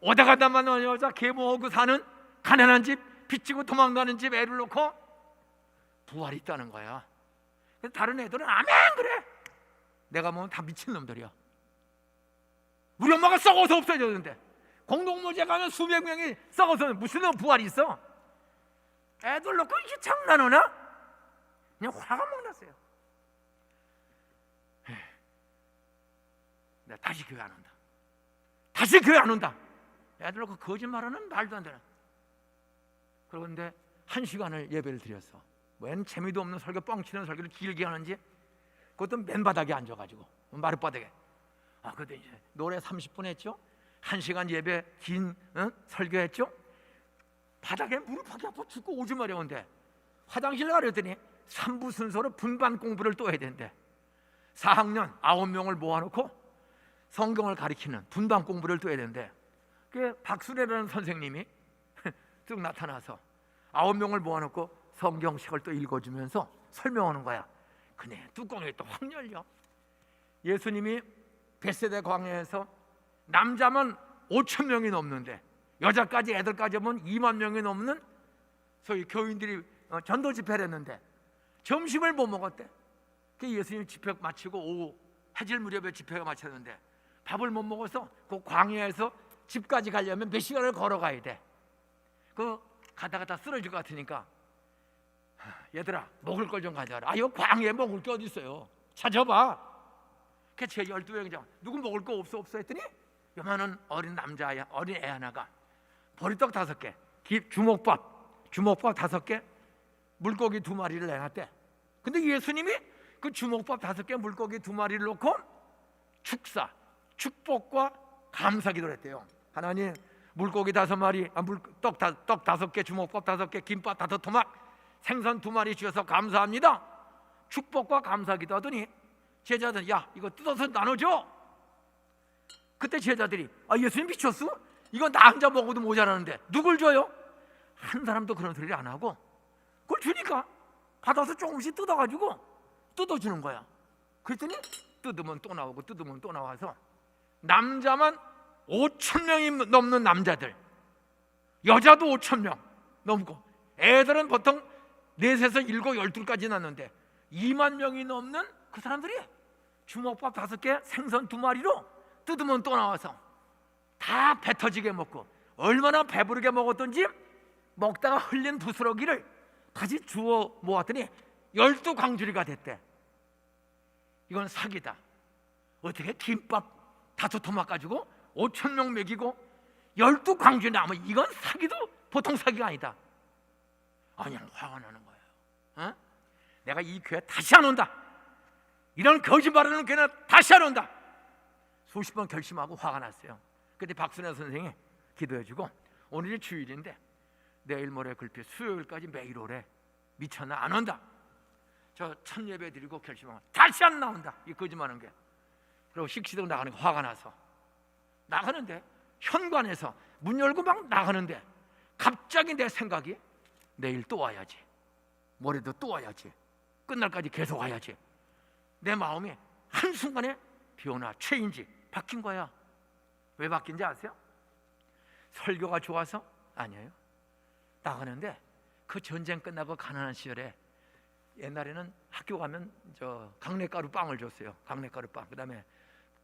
오다가다만 여자 계모하고 사는 가난한 집, 빚지고 도망가는 집 애를 놓고 부활이 있다는 거야. 다른 애들은 아멘 그래. 내가 보면 다 미친놈들이야. 우리 엄마가 썩어서 없어졌는데 공동묘지에 가면 수백 명이 썩어서 무슨 부활이 있어? 애들 놓고 이게 장난하나? 그냥 화가 막 났어요. 내가 다시 교회 안 온다. 다시 교회 안 온다. 애들 놓고 거짓말하는 말도 안 되는. 그런데 1시간을 예배를 드렸어. 웬 재미도 없는 설교, 뻥치는 설교를 길게 하는지. 그것도 맨바닥에 앉아가지고 마룻바닥에. 그때 이제 노래 30분 했죠. 1시간 예배 긴 설교했죠. 바닥에 무릎하기 아파 죽고 오줌 마려운데 화장실 가려더니 3부 순서로 분반 공부를 또 해야 된대. 4학년 9명을 모아놓고 성경을 가리키는 분반 공부를 또 해야 된대. 그 박수래라는 선생님이 쭉 나타나서 9명을 모아놓고 성경식을 또 읽어주면서 설명하는 거야. 그네 뚜껑이 또 확 열려. 예수님이 벳세다 광야에서 남자만 5천 명이 넘는데 여자까지 애들까지 하면 2만 명이 넘는 소위 교인들이 전도 집회를 했는데 점심을 못 먹었대. 그 예수님 집회 마치고 오후 해질 무렵에 집회가 마쳤는데 밥을 못 먹어서 그 광야에서 집까지 가려면 몇 시간을 걸어가야 돼. 그 가다가 다 쓰러질 것 같으니까 얘들아 먹을 걸 좀 가져와라. 이거 광야에 먹을 게 어디 있어요? 찾아봐. 그 제 12명이죠. 누구 먹을 거 없어 했더니 요만한 어린 남자야, 어린 애 하나가 보리떡 5개, 주먹밥 5개, 물고기 2마리를 내놨대. 근데 예수님이 그 주먹밥 5개 물고기 2마리를 놓고 축복과 감사 기도를 했대요. 하나님, 물고기 5마리, 떡 5개, 주먹밥 5개, 김밥 5토막, 생선 2마리 주셔서 감사합니다. 축복과 감사 기도하더니 제자들, 야, 이거 뜯어서 나눠줘. 그때 제자들이, 예수님 미쳤어? 이거 나 혼자 먹어도 모자라는데 누굴 줘요? 한 사람도 그런 소리를 안 하고 그걸 주니까 받아서 조금씩 뜯어가지고 뜯어주는 거야. 그랬더니 뜯으면 또 나오고 뜯으면 또 나와서 남자만 5,000명이 넘는 남자들, 여자도 5,000명 넘고, 애들은 보통 4에서 7, 12까지 낳는데 2만 명이 넘는 그 사람들이 주먹밥 5개, 생선 2마리로 뜯으면 또 나와서 다 배 터지게 먹고, 얼마나 배부르게 먹었던지 먹다가 흘린 부스러기를 다시 주워 모았더니 12광주리가 됐대. 이건 사기다. 어떻게 김밥 5토막 가지고 5,000명 먹이고 12광주리 나면 이건 사기도 보통 사기가 아니다. 그냥 화가 나는 거예요. 내가 이 교회 다시 안 온다. 이런 거짓말하는 교회는 다시 안 온다. 수십 번 결심하고 화가 났어요. 그때 박순애 선생이 기도해주고, 오늘이 주일인데 내일 모레 글피 수요일까지 매일 오래. 미쳤나? 안 온다. 저 첫 예배 드리고 결심하고 다시 안 나온다. 이 거짓말하는 게. 그리고 식시도 나가는 거 화가 나서 나가는데, 현관에서 문 열고 막 나가는데 갑자기 내 생각이, 내일 또 와야지, 모레도 또 와야지, 끝날까지 계속 와야지. 내 마음이 한순간에 변화, 체인지 바뀐 거야. 왜 바뀐지 아세요? 설교가 좋아서? 아니에요. 나가는데 그 전쟁 끝나고 가난한 시절에 옛날에는 학교 가면 저 강냉가루 빵을 줬어요. 강냉가루 빵. 그다음에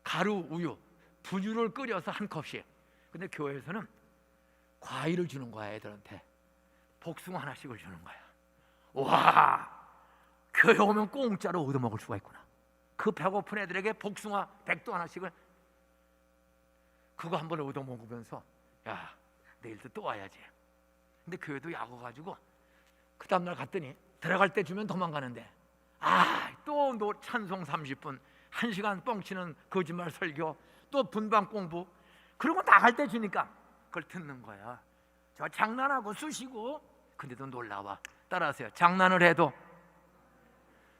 가루, 우유, 분유를 끓여서 한 컵씩. 근데 교회에서는 과일을 주는 거야. 애들한테 복숭아 하나씩을 주는 거야. 와, 교회 오면 공짜로 얻어먹을 수가 있구나. 그 배고픈 애들에게 복숭아 100도 하나씩을, 그거 한번 얻어먹으면서, 야, 내일도 또 와야지. 근데 교회도 약어가지고 그 다음날 갔더니 들어갈 때 주면 도망가는데, 또 찬송 30분, 1시간 뻥치는 거짓말 설교, 또 분방 공부, 그리고 나갈 때 주니까 그걸 듣는 거야. 저 장난하고 쑤시고, 근데도 놀라워. 따라하세요. 장난을 해도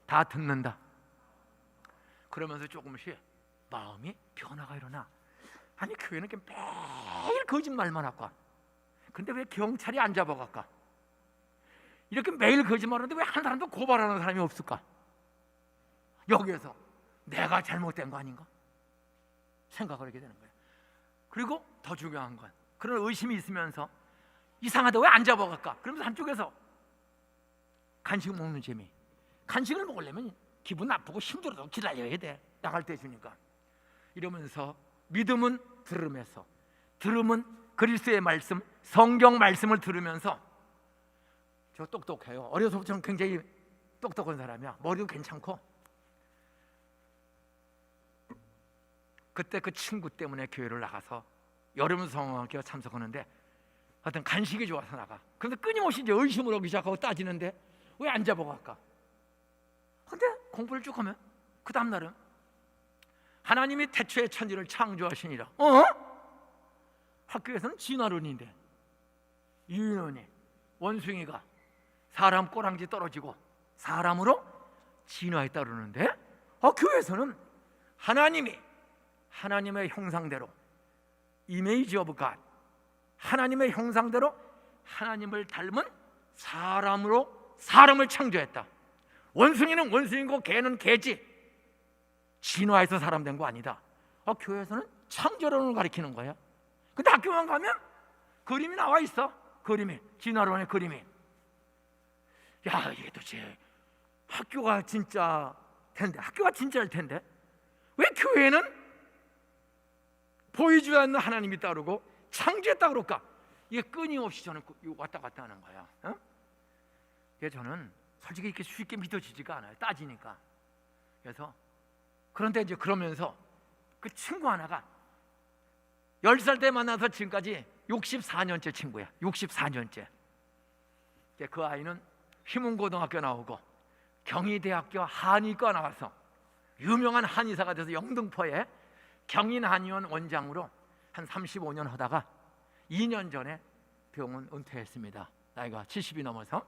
다 듣는다. 그러면서 조금씩 마음이 변화가 일어나. 아니, 교회는 매일 거짓말만 할까? 근데 왜 경찰이 안 잡아갈까? 이렇게 매일 거짓말하는데 왜 한 사람도 고발하는 사람이 없을까? 여기에서 내가 잘못된 거 아닌가? 생각을 하게 되는 거예요. 그리고 더 중요한 건, 그런 의심이 있으면서 이상하다, 왜 안 잡아갈까? 그러면서 한쪽에서 간식 먹는 재미. 간식을 먹으려면 기분 나쁘고 힘들어도 기다려야 돼. 나갈 때 주니까. 이러면서 믿음은 들음에서, 들음은 그리스도의 말씀, 성경 말씀을 들으면서. 저 똑똑해요. 어려서부터 저는 굉장히 똑똑한 사람이야. 머리도 괜찮고. 그때 그 친구 때문에 교회를 나가서 여름 성황학교 참석하는데 하여튼 간식이 좋아서 나가. 그런데 끊임없이 이제 의심을 하기 시작하고 따지는데 왜 안 잡아갈까? 근데 공부를 쭉 하면 그 다음날은 하나님이 태초에 천지를 창조하시니라. 학교에서는 진화론인데 유인원이, 원숭이가 사람 꼬랑지 떨어지고 사람으로 진화했다 그러는데, 교회에서는 하나님이 하나님의 형상대로, 이미지 오브 갓, 하나님의 형상대로 하나님을 닮은 사람으로 사람을 창조했다. 원숭이는 원숭이고 개는 개지, 진화해서 사람 된 거 아니다. 교회에서는 창조론을 가리키는 거야. 근데 학교만 가면 그림이 나와 있어. 그림이, 진화론의 그림이. 야, 이게 도대체 학교가 진짜 텐데, 학교가 진짜일 텐데 왜 교회는 보이지 않는 하나님이 따르고 창조했다 그럴까? 이게 끊임없이 저는 왔다 갔다 하는 거야. 그래서 저는 솔직히 이렇게 쉽게 믿어지지가 않아요. 따지니까. 그래서 그런데 이제 그러면서 그 친구 하나가 10살 때 만나서 지금까지 64년째 친구야. 64년째. 그 아이는 휘문고등학교 나오고 경희대학교 한의과 나와서 유명한 한의사가 돼서 영등포에 경인한의원 원장으로 한 35년 하다가 2년 전에 병원 은퇴했습니다. 나이가 70이 넘어서.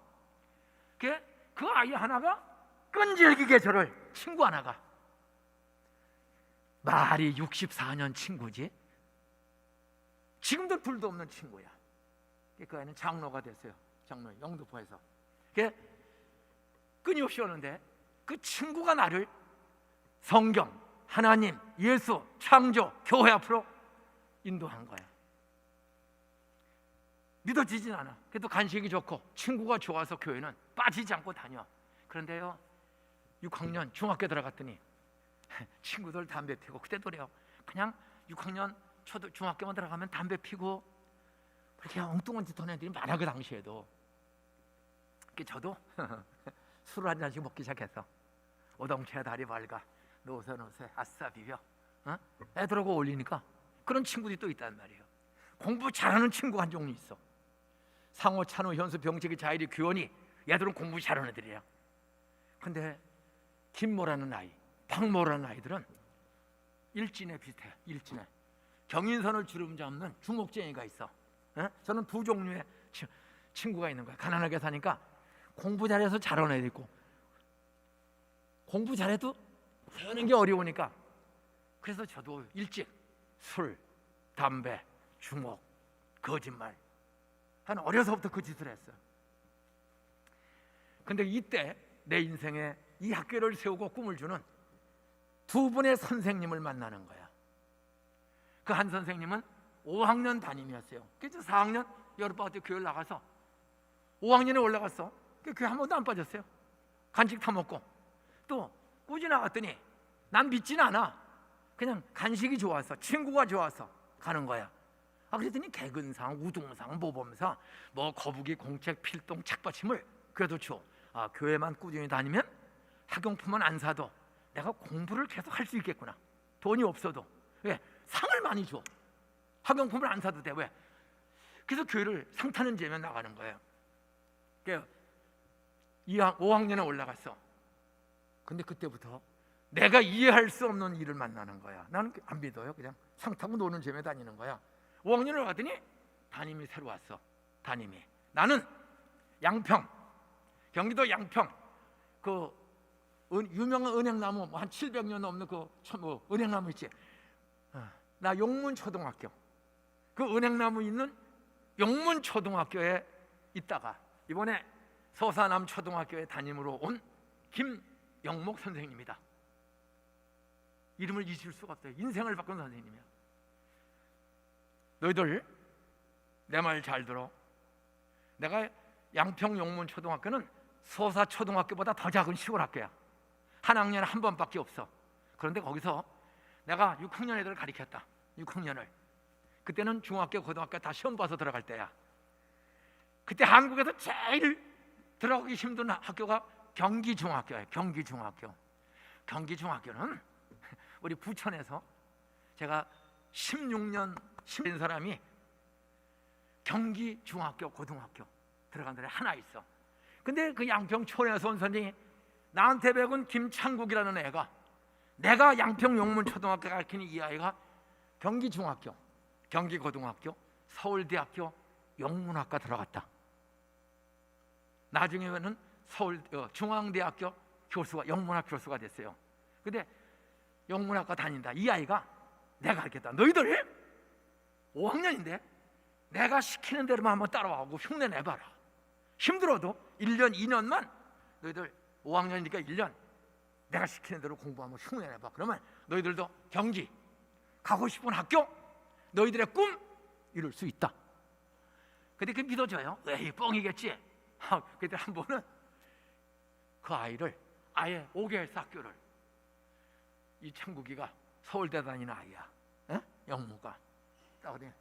그 아이 하나가 끈질기게 저를, 친구 하나가, 말이 64년 친구지, 지금도 둘도 없는 친구야. 그 아이는 장로가 됐어요. 장로, 영등포에서. 끊임없이 오는데 그 친구가 나를 성경, 하나님, 예수, 창조, 교회 앞으로 인도한 거야. 믿어지진 않아. 그래도 간식이 좋고 친구가 좋아서 교회는 빠지지 않고 다녀. 그런데요, 6학년 중학교 들어갔더니 친구들 담배 피고, 그때도 그래요. 그냥 6학년 중학교만 들어가면 담배 피고 그렇게 엉뚱한 짓 하는 애들이 많아. 그 당시에도. 저도 술을 한 잔씩 먹기 시작해서 오동체 다리 밝아, 노세 아싸 비벼, 애들하고 어울리니까 그런 친구들이 또 있단 말이에요. 공부 잘하는 친구가 한 종류 있어. 상호, 찬호, 현수, 병식이, 자일이, 규원이, 얘들은 공부 잘하는 애들이야. 근데 김모라는 아이, 박모라는 아이들은 일진에 비슷해. 일진에 경인선을 주름 잡는 주먹쟁이가 있어. 저는 두 종류의 친구가 있는 거야. 가난하게 사니까 공부 잘해서 잘하는 애도 있고, 공부 잘해도 사는 게 어려우니까. 그래서 저도 일찍 술, 담배, 주먹, 거짓말, 한 어려서부터 그 짓을 했어요. 근데 이때 내 인생에 이 학교를 세우고 꿈을 주는 두 분의 선생님을 만나는 거야. 그 한 선생님은 5학년 담임이었어요. 그래서 4학년 여름방학 때 교회를 나가서 5학년에 올라갔어. 교회 한 번도 안 빠졌어요. 간식 타먹고. 또 꾸준히 나갔더니 난 믿진 않아. 그냥 간식이 좋아서, 친구가 좋아서 가는 거야. 그랬더니 개근상, 우등상, 모범상, 뭐 거북이, 공책, 필동, 책받침을 그래도 줘. 교회만 꾸준히 다니면 학용품은 안 사도 내가 공부를 계속 할 수 있겠구나. 돈이 없어도. 왜? 상을 많이 줘. 학용품을 안 사도 돼. 왜? 그래서 교회를 상 타는 재면 나가는 거예요. 5학년에 올라갔어. 근데 그때부터 내가 이해할 수 없는 일을 만나는 거야. 나는 안 믿어요. 그냥 상 타고 노는 재미에 다니는 거야. 5학년을 가더니 담임이 새로 왔어. 담임이. 나는 양평, 경기도 양평 그 유명한 은행나무 한 700년 넘는 그 은행나무 있지. 나 용문초등학교, 그 은행나무 있는 용문초등학교에 있다가 이번에 서사남초등학교에 담임으로 온 김영목 선생님이다. 이름을 잊을 수가 없어요. 인생을 바꾼 선생님이야. 너희들 내 말 잘 들어. 내가 양평 용문초등학교는 서사초등학교보다 더 작은 시골 학교야. 한 학년에 한 번밖에 없어. 그런데 거기서 내가 6학년 애들을 가르쳤다. 6학년을. 그때는 중학교, 고등학교 다 시험 봐서 들어갈 때야. 그때 한국에서 제일 들어가기 힘든 학교가 경기중학교예요. 경기중학교. 경기중학교는 우리 부천에서 제가 16년 된 사람이 경기중학교, 고등학교 들어간 데에 하나 있어. 근데 그 양평촌에서 온 선생님이 나한테 배운 김창국이라는 애가, 내가 양평 용문초등학교 가르치는 이 아이가 경기중학교, 경기고등학교, 서울대학교 영문학과 들어갔다. 나중에는 중앙대학교 교수가, 영문학 교수가 됐어요. 근데 영문학과 다닌다. 이 아이가 내가 가르쳤다. 너희들 5학년인데 내가 시키는 대로만 한번 따라와고 흉내 내봐라. 힘들어도 1년, 2년만 너희들 5학년이니까 1년 내가 시키는 대로 공부하면 흉내 내봐. 그러면 너희들도 경기 가고 싶은 학교, 너희들의 꿈 이룰 수 있다. 근데 그게 믿어져요? 에이 뻥이겠지. 그때 한 번은 그 아이를 아예 오게 했어. 학교를. 이 창국이가 서울대 다니는 아이야. 영무가. 그랬더니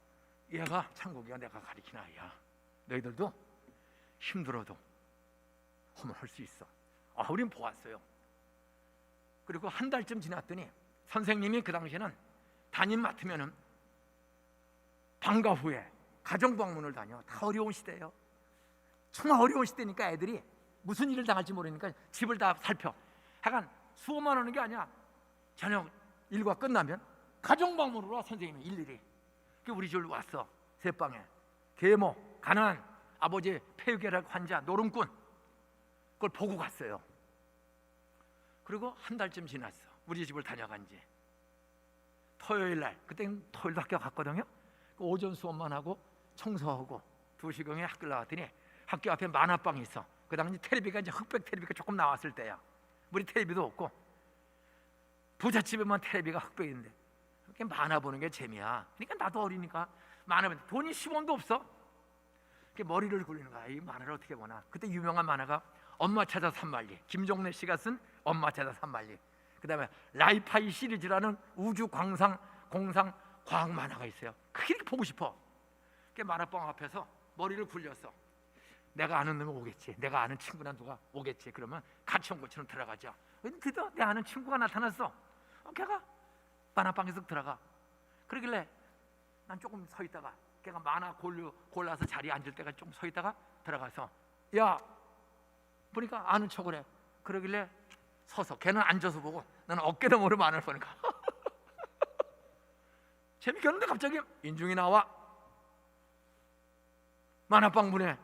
얘가, 창국이가 내가 가르치는 아이야. 너희들도 힘들어도 하면 할 수 있어. 우린 보았어요. 그리고 한 달쯤 지났더니 선생님이 그 당시에는 담임 맡으면은 방과 후에 가정방문을 다녀. 다 어려운 시대예요. 정말 어려운 시대니까 애들이 무슨 일을 당할지 모르니까 집을 다 살펴. 하여간 수업만 하는 게 아니야. 저녁 일과 끝나면 가정방문으로 와, 선생님이 일일이. 우리 집 왔어. 새방에 계모, 가난, 아버지 폐유계락 환자, 노름꾼, 그걸 보고 갔어요. 그리고 한 달쯤 지났어. 우리 집을 다녀간 지. 토요일 날, 그때는 토요일도 학교 갔거든요. 오전 수업만 하고 청소하고 2시경에 학교 나왔더니 학교 앞에 만화방이 있어. 그 당시 텔레비가 이제 흑백 텔레비가 조금 나왔을 때야. 우리 텔레비도 없고 부잣집에만 텔레비가 흑백인데 그렇게 만화 보는 게 재미야. 그러니까 나도 어리니까 만화 보는데 돈이 10원도 없어. 그렇게 머리를 굴리는 거야. 이 만화를 어떻게 보나. 그때 유명한 만화가 엄마 찾아 산만리, 김종래 씨가 쓴 엄마 찾아 산만리. 그 다음에 라이파이 시리즈라는 우주 광상 공상 과학 만화가 있어요. 그게 이렇게 보고 싶어. 그 만화방 앞에서 머리를 굴렸어. 내가 아는 놈이 오겠지, 내가 아는 친구나 누가 오겠지. 그러면 같이 온 것처럼 들어가자. 드디어 내 아는 친구가 나타났어. 걔가 만화방에서 들어가. 그러길래 난 조금 서 있다가 걔가 만화 골라서 자리에 앉을 때가 좀 서 있다가 들어가서 야 보니까 아는 척을 해. 그러길래 서서 걔는 앉아서 보고 나는 어깨너머로 만화를 보니까 재밌겠는데 갑자기 인중이 나와. 만화방 문에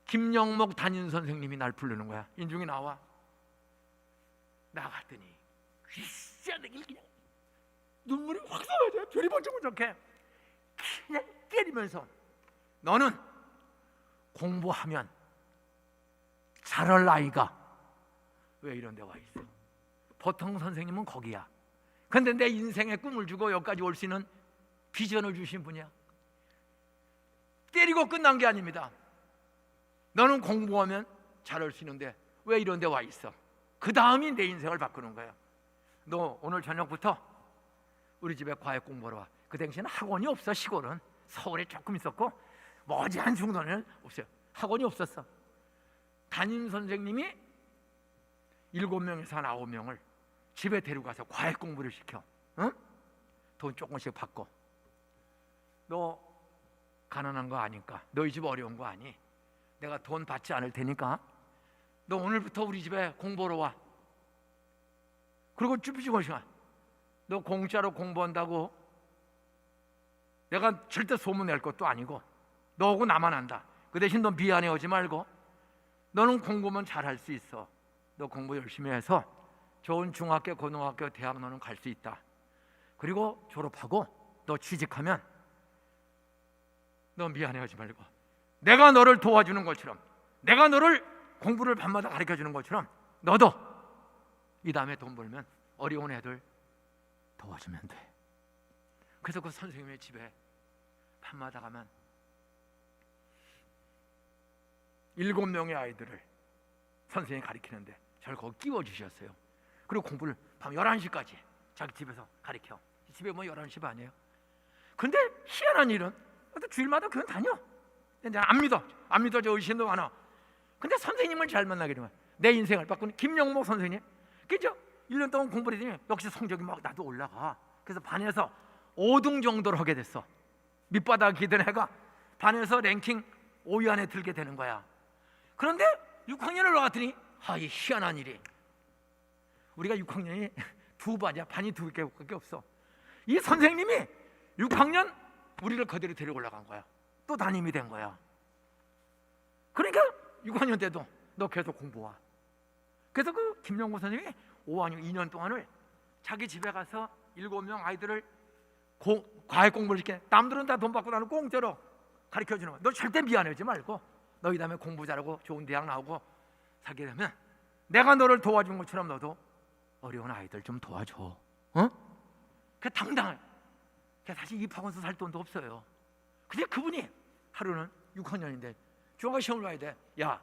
김영목 담임 선생님이 날 부르는 거야. 인중이 나와. 나갔더니 귀찮게 그냥 눈물이 확 쏟아져. 별이 번쩍번쩍해. 그냥 때리면서 너는 공부하면 잘할 나이가 왜 이런 데 와 있어? 보통 선생님은 거기야. 근데 내 인생에 꿈을 주고 여기까지 올 수 있는 비전을 주신 분이야. 때리고 끝난 게 아닙니다. 너는 공부하면 잘할 수 있는데 왜 이런 데 와 있어? 그 다음이 내 인생을 바꾸는 거야. 너 오늘 저녁부터 우리 집에 과외 공부하러 와. 그 당시에는 학원이 없어. 시골은 서울에 조금 있었고 머지않은 중도는 없어요. 학원이 없었어. 담임 선생님이 7명에서 9명을 집에 데려가서 과외 공부를 시켜. 응? 돈 조금씩 받고. 너 가난한 거 아니까, 너희 집 어려운 거 아니? 내가 돈 받지 않을 테니까 너 오늘부터 우리 집에 공부하러 와. 그리고 쭈삐쭈고 시간 너 공짜로 공부한다고 내가 절대 소문 낼 것도 아니고 너하고 나만 한다. 그 대신 너 미안해하지 말고 너는 공부만 잘할 수 있어. 너 공부 열심히 해서 좋은 중학교, 고등학교, 대학 너는 갈 수 있다. 그리고 졸업하고 너 취직하면 너 미안해하지 말고 내가 너를 도와주는 것처럼, 내가 너를 공부를 밤마다 가르쳐주는 것처럼 너도 이 다음에 돈 벌면 어려운 애들 도와주면 돼. 그래서 그 선생님의 집에 밤마다 가면 7명의 아이들을 선생님이 가르치는데 저를 거기 끼워주셨어요. 그리고 공부를 밤 11시까지 자기 집에서 가르쳐. 집에 뭐 11시 반이에요. 근데 희한한 일은 주일마다 교회 다녀. 근데 안 믿어. 저 의심도 많아. 근데 선생님을 잘 만나게 되면 내 인생을 바꾸는 김영목 선생님. 그죠? 1년 동안 공부를 했더니 역시 성적이 막 나도 올라가. 그래서 반에서 5등 정도를 하게 됐어. 밑바닥 기던 애가 반에서 랭킹 5위 안에 들게 되는 거야. 그런데 6학년을 올라갔더니 이 희한한 일이, 우리가 6학년이 두 반이야. 반이 2개밖에 없어. 이 선생님이 6학년 우리를 그대로 데리고 올라간 거야. 또 담임이 된 거야. 그러니까 6학년 때도 너 계속 공부와. 그래서 그 김영구 선생님이 5학년 2년 동안을 자기 집에 가서 7명 아이들을 과외 공부를 시켜. 남들은 다 돈 받고 나는 공짜로 가르쳐주는 거야. 너 절대 미안하지 말고 너 이 다음에 공부 잘하고 좋은 대학 나오고 살게 되면 내가 너를 도와준 것처럼 너도 어려운 아이들 좀 도와줘. 그 당당해. 사실 입학원서 살 돈도 없어요. 근데 그분이 하루는 6학년인데 중학교 시험을 봐야 돼. 야,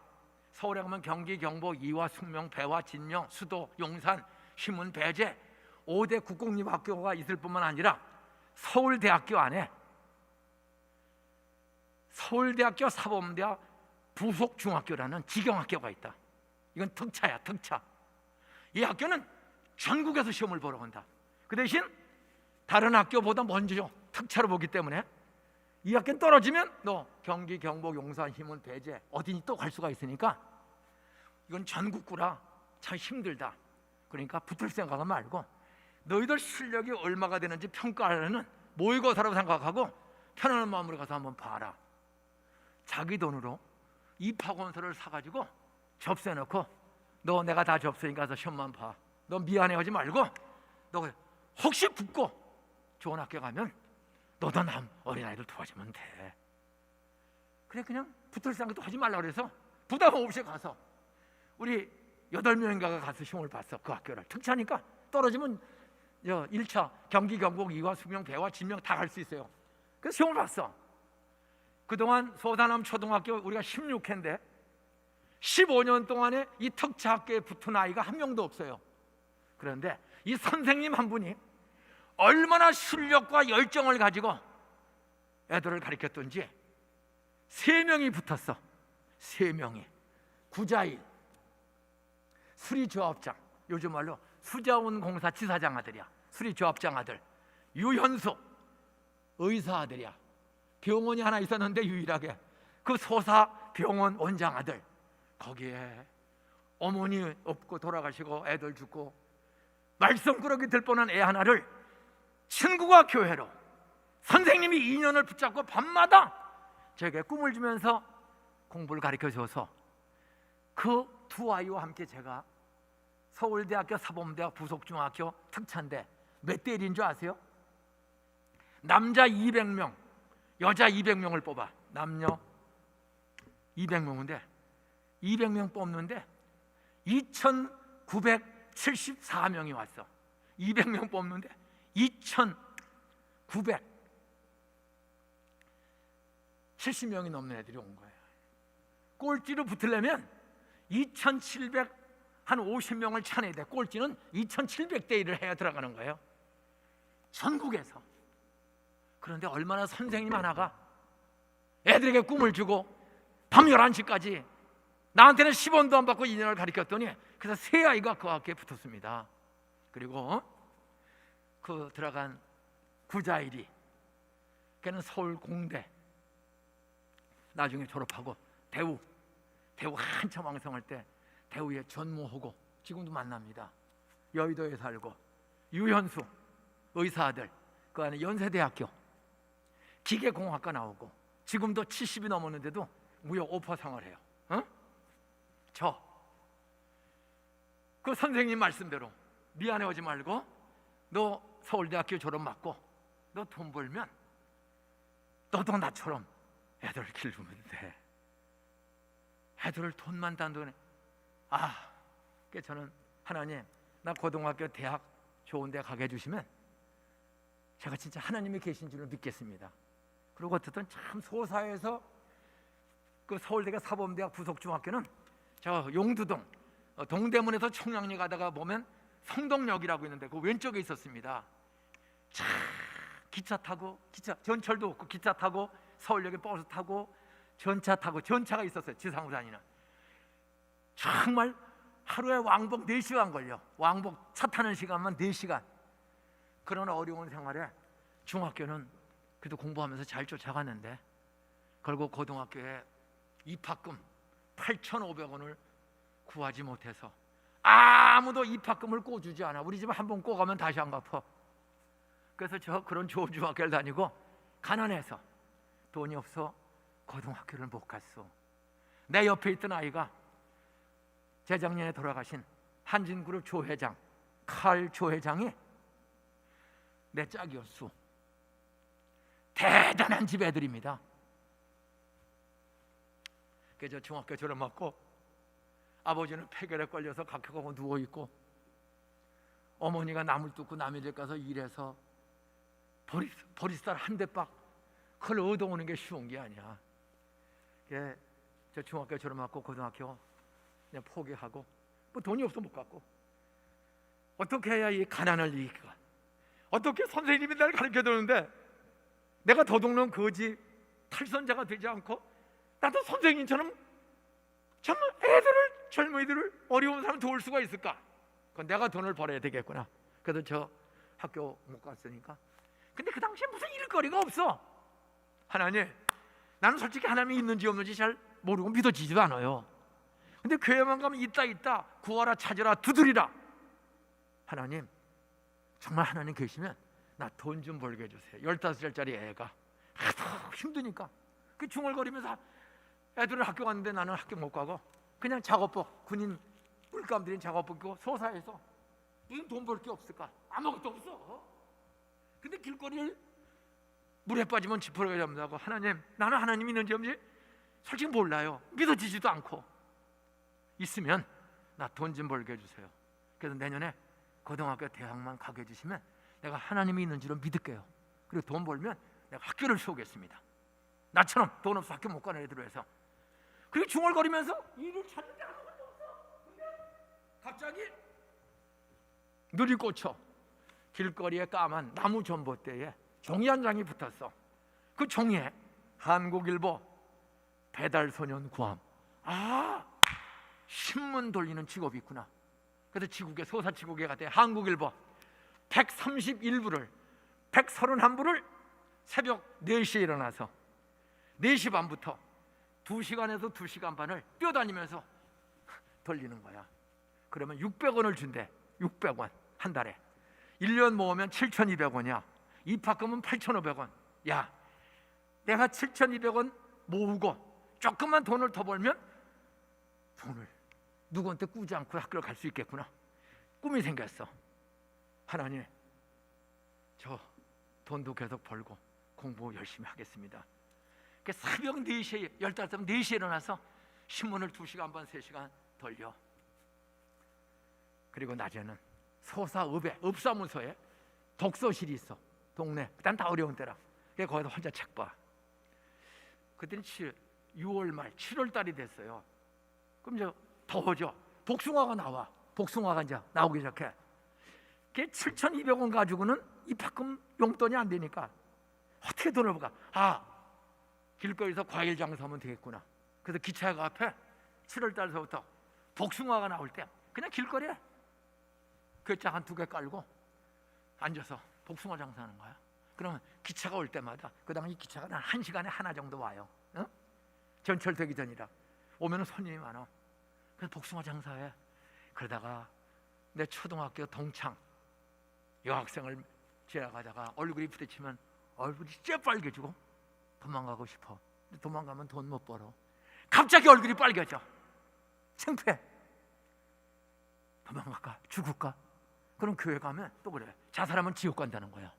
서울에 가면 경기, 경북, 이화, 숙명, 배화, 진명, 수도, 용산, 신문, 배재 5대 국공립학교가 있을 뿐만 아니라 서울대학교 안에 서울대학교 사범대학 부속 중학교라는 직영학교가 있다. 이건 특차야, 특차. 이 학교는 전국에서 시험을 보러 간다. 그 대신 다른 학교보다 먼저 특차로 보기 때문에 2학년 떨어지면 너 경기, 경북, 용산, 힘은, 배제 어디니 또 갈 수가 있으니까 이건 전국구라 참 힘들다. 그러니까 붙을 생각은 말고 너희들 실력이 얼마가 되는지 평가하려는 모의고사라고 생각하고 편안한 마음으로 가서 한번 봐라. 자기 돈으로 입학원서를 사가지고 접수해놓고 너 내가 다 접수니까 가서 시험만 봐. 너 미안해하지 말고 너 혹시 붙고 좋은 학교 가면 너도 남 어린아이들 도와주면 돼. 그래 그냥 붙을 생각도 하지 말라 그래서 부담 없이 가서 우리 8명인가가 가서 시험을 봤어. 그 학교를 특차니까 떨어지면 1차 경기, 경북, 이화, 수명, 배화, 진명 다 갈 수 있어요. 그래서 시험을 봤어. 그동안 소단암 초등학교 우리가 16회인데 15년 동안에 이 특차 학교에 붙은 아이가 한 명도 없어요. 그런데 이 선생님 한 분이 얼마나 실력과 열정을 가지고 애들을 가르쳤던지 3명이 붙었어. 3명이 구자일, 수리조합장, 요즘 말로 수자원공사 지사장 아들이야. 수리조합장 아들 유현수, 의사 아들이야. 병원이 하나 있었는데 유일하게 그 소사 병원 원장 아들. 거기에 어머니 없고 돌아가시고 애들 죽고 말썽꾸러기 될 뻔한 애 하나를 친구가 교회로 선생님이 2년을 붙잡고 밤마다 제게 꿈을 주면서 공부를 가르쳐줘서 그 두 아이와 함께 제가 서울대학교 사범대학 부속중학교 특차인데 몇 대 1인 줄 아세요? 남자 200명, 여자 200명을 뽑아. 남녀 200명인데 200명 뽑는데 2,974명이 왔어. 200명 뽑는데 2,970명이 넘는 애들이 온 거예요. 꼴찌로 붙으려면 2,750명을 차내야 돼. 꼴찌는 2,700대 1을 해야 들어가는 거예요. 전국에서. 그런데 얼마나 선생님 하나가 애들에게 꿈을 주고 밤 11시까지 나한테는 10원도 안 받고 2년을 가르쳤더니 그래서 3아이가 그 학교에 붙었습니다. 그리고 그 들어간 구자일이 걔는 서울 공대 나중에 졸업하고 대우 한참 왕성할 때 대우에 전무하고 지금도 만납니다. 여의도에 살고 유현수 의사 아들 그 안에 연세대학교 기계공학과 나오고 지금도 70이 넘었는데도 무역 오퍼상을 해요. 그 선생님 말씀대로 미안해하지 말고 너 서울대학교 졸업 맞고 너 돈 벌면 너도 나처럼 애들을 키우면 돼. 애들을 돈만 단돈에 그래서 저는 하나님 나 고등학교 대학 좋은 데 가게 해주시면 제가 진짜 하나님이 계신 줄을 믿겠습니다. 그리고 어쨌든 참 소사에서 그 서울대가 사범대학 부속중학교는 저 용두동 동대문에서 청량리 가다가 보면 성동역이라고 있는데 그 왼쪽에 있었습니다. 차 기차 타고 전철도 없고 기차 타고 서울역에 버스 타고 전차 타고 전차가 있었어요. 지상으로 다니는. 정말 하루에 왕복 4시간 걸려. 왕복 차 타는 시간만 4시간. 그런 어려운 생활에 중학교는 그래도 공부하면서 잘 쫓아갔는데 결국 고등학교에 입학금 8,500원을 구하지 못해서 아무도 입학금을 꿔주지 않아. 우리 집에 한번 꿔가면 다시 안 갚아. 그래서 저 그런 좋은 중학교를 다니고 가난해서 돈이 없어 고등학교를 못 갔어. 내 옆에 있던 아이가 재작년에 돌아가신 한진그룹 조회장 칼 조회장이 내 짝이었어. 대단한 집 애들입니다. 그래서 중학교 졸업 맞고 아버지는 폐결에 걸려서 각혈하고 누워있고 어머니가 나물 뜯고 남의 집 가서 일해서 보리쌀 한 대박 그걸 얻어오는 게 쉬운 게 아니야. 저 중학교 졸업 맞고 고등학교 그냥 포기하고 뭐 돈이 없어 못 갔고 어떻게 해야 이 가난을 이길까? 어떻게 선생님이 나를 가르쳐주는데 내가 도둑놈 거지 탈선자가 되지 않고 나도 선생님처럼 정말 애들을 젊은이들을 어려운 사람 도울 수가 있을까? 그건 내가 돈을 벌어야 되겠구나. 그래서 저 학교 못 갔으니까. 근데 그 당시에 무슨 일거리가 없어. 하나님, 나는 솔직히 하나님이 있는지 없는지 잘 모르고 믿어지지도 않아요. 근데 교회만 가면 있다 구하라 찾으라 두드리라. 하나님, 정말 하나님 계시면 나 돈 좀 벌게 해주세요. 15살짜리 애가 하도 힘드니까 그 중얼거리면서 애들은 학교 갔는데 나는 학교 못 가고 그냥 작업복, 군인 물감 들인 작업복 입고 소사에서 무슨 돈 벌 게 없을까? 아무것도 없어. 근데 길거리를 물에 빠지면 지푸라기 잡는다고. 하나님, 나는 하나님이 있는지 없는지 솔직히 몰라요. 믿어지지도 않고. 있으면 나 돈 좀 벌게 해주세요. 그래서 내년에 고등학교 대학만 가게 해주시면 내가 하나님이 있는 줄을 믿을게요. 그리고 돈 벌면 내가 학교를 세우겠습니다. 나처럼 돈 없어 학교 못 가는 애들로 해서. 그리고 중얼거리면서 일을 찾는데 아무것도 없어. 근데 갑자기 눈이 꽂혀. 길거리에 까만 나무 전봇대에 종이 한 장이 붙었어. 그 종이에 한국일보 배달소년 구함. 아, 신문 돌리는 직업이 있구나. 그래서 지국에 소사지국에 갔대. 한국일보 131부를 131부를 새벽 4시에 일어나서 4시 반부터 2시간에서 2시간 반을 뛰어다니면서 돌리는 거야. 그러면 600원을 준대. 600원 한 달에. 1년 모으면 7,200원이야. 입학금은 8,500원. 야, 내가 7,200원 모으고 조금만 돈을 더 벌면 돈을 누구한테 꾸지 않고 학교를 갈 수 있겠구나. 꿈이 생겼어. 하나님, 저 돈도 계속 벌고 공부 열심히 하겠습니다. 새벽 4시에 15살 4시에 일어나서 신문을 2시간 반 3시간 돌려. 그리고 낮에는 소사읍에 읍사무소에 독서실이 있어. 동네. 그땐 다 어려운 때라. 그래서 거기서 혼자 책 봐. 그때는 6월 말 7월 달이 됐어요. 그럼 이제 더워져. 복숭아가 나와. 복숭아가 이제 나오기 시작해. 그게 7,200원 가지고는 입학금 용돈이 안 되니까 어떻게 돈을 벌까? 아, 길거리에서 과일 장사하면 되겠구나. 그래서 기차역 앞에 7월 달서부터 복숭아가 나올 때 그냥 길거리에 괴짝 한 2개 깔고 앉아서 복숭아 장사하는 거야. 그러면 기차가 올 때마다 그 당시 기차가 한 1시간에 하나 정도 와요. 어? 전철 되기 전이라. 오면은 손님이 많아. 그래서 복숭아 장사해. 그러다가 내 초등학교 동창 여학생을 지나가다가 얼굴이 부딪히면 얼굴이 쬐빨개지고 도망가고 싶어. 근데 도망가면 돈 못 벌어. 갑자기 얼굴이 빨개져. 창피해. 도망갈까? 죽을까? 그럼 교회 가면 또 그래. 자살하면 지옥 간다는 거야.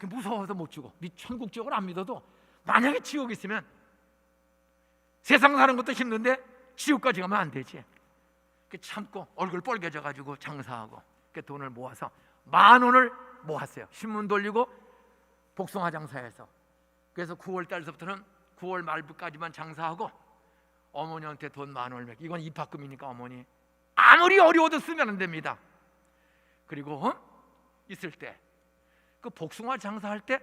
무서워서 못 죽어. 네 천국 지옥을 안 믿어도 만약에 지옥이 있으면 세상 사는 것도 힘든데 지옥까지 가면 안 되지. 참고 얼굴 빨개져 가지고 장사하고 돈을 모아서 10,000원을 모았어요. 신문 돌리고 복숭아 장사해서. 그래서 9월 달서부터는 9월 말까지만 장사하고 어머니한테 돈 10,000원을 mek. 이건 입학금이니까 어머니 아무리 어려워도 쓰면 안 됩니다. 그리고 있을 때 그 복숭아 장사할 때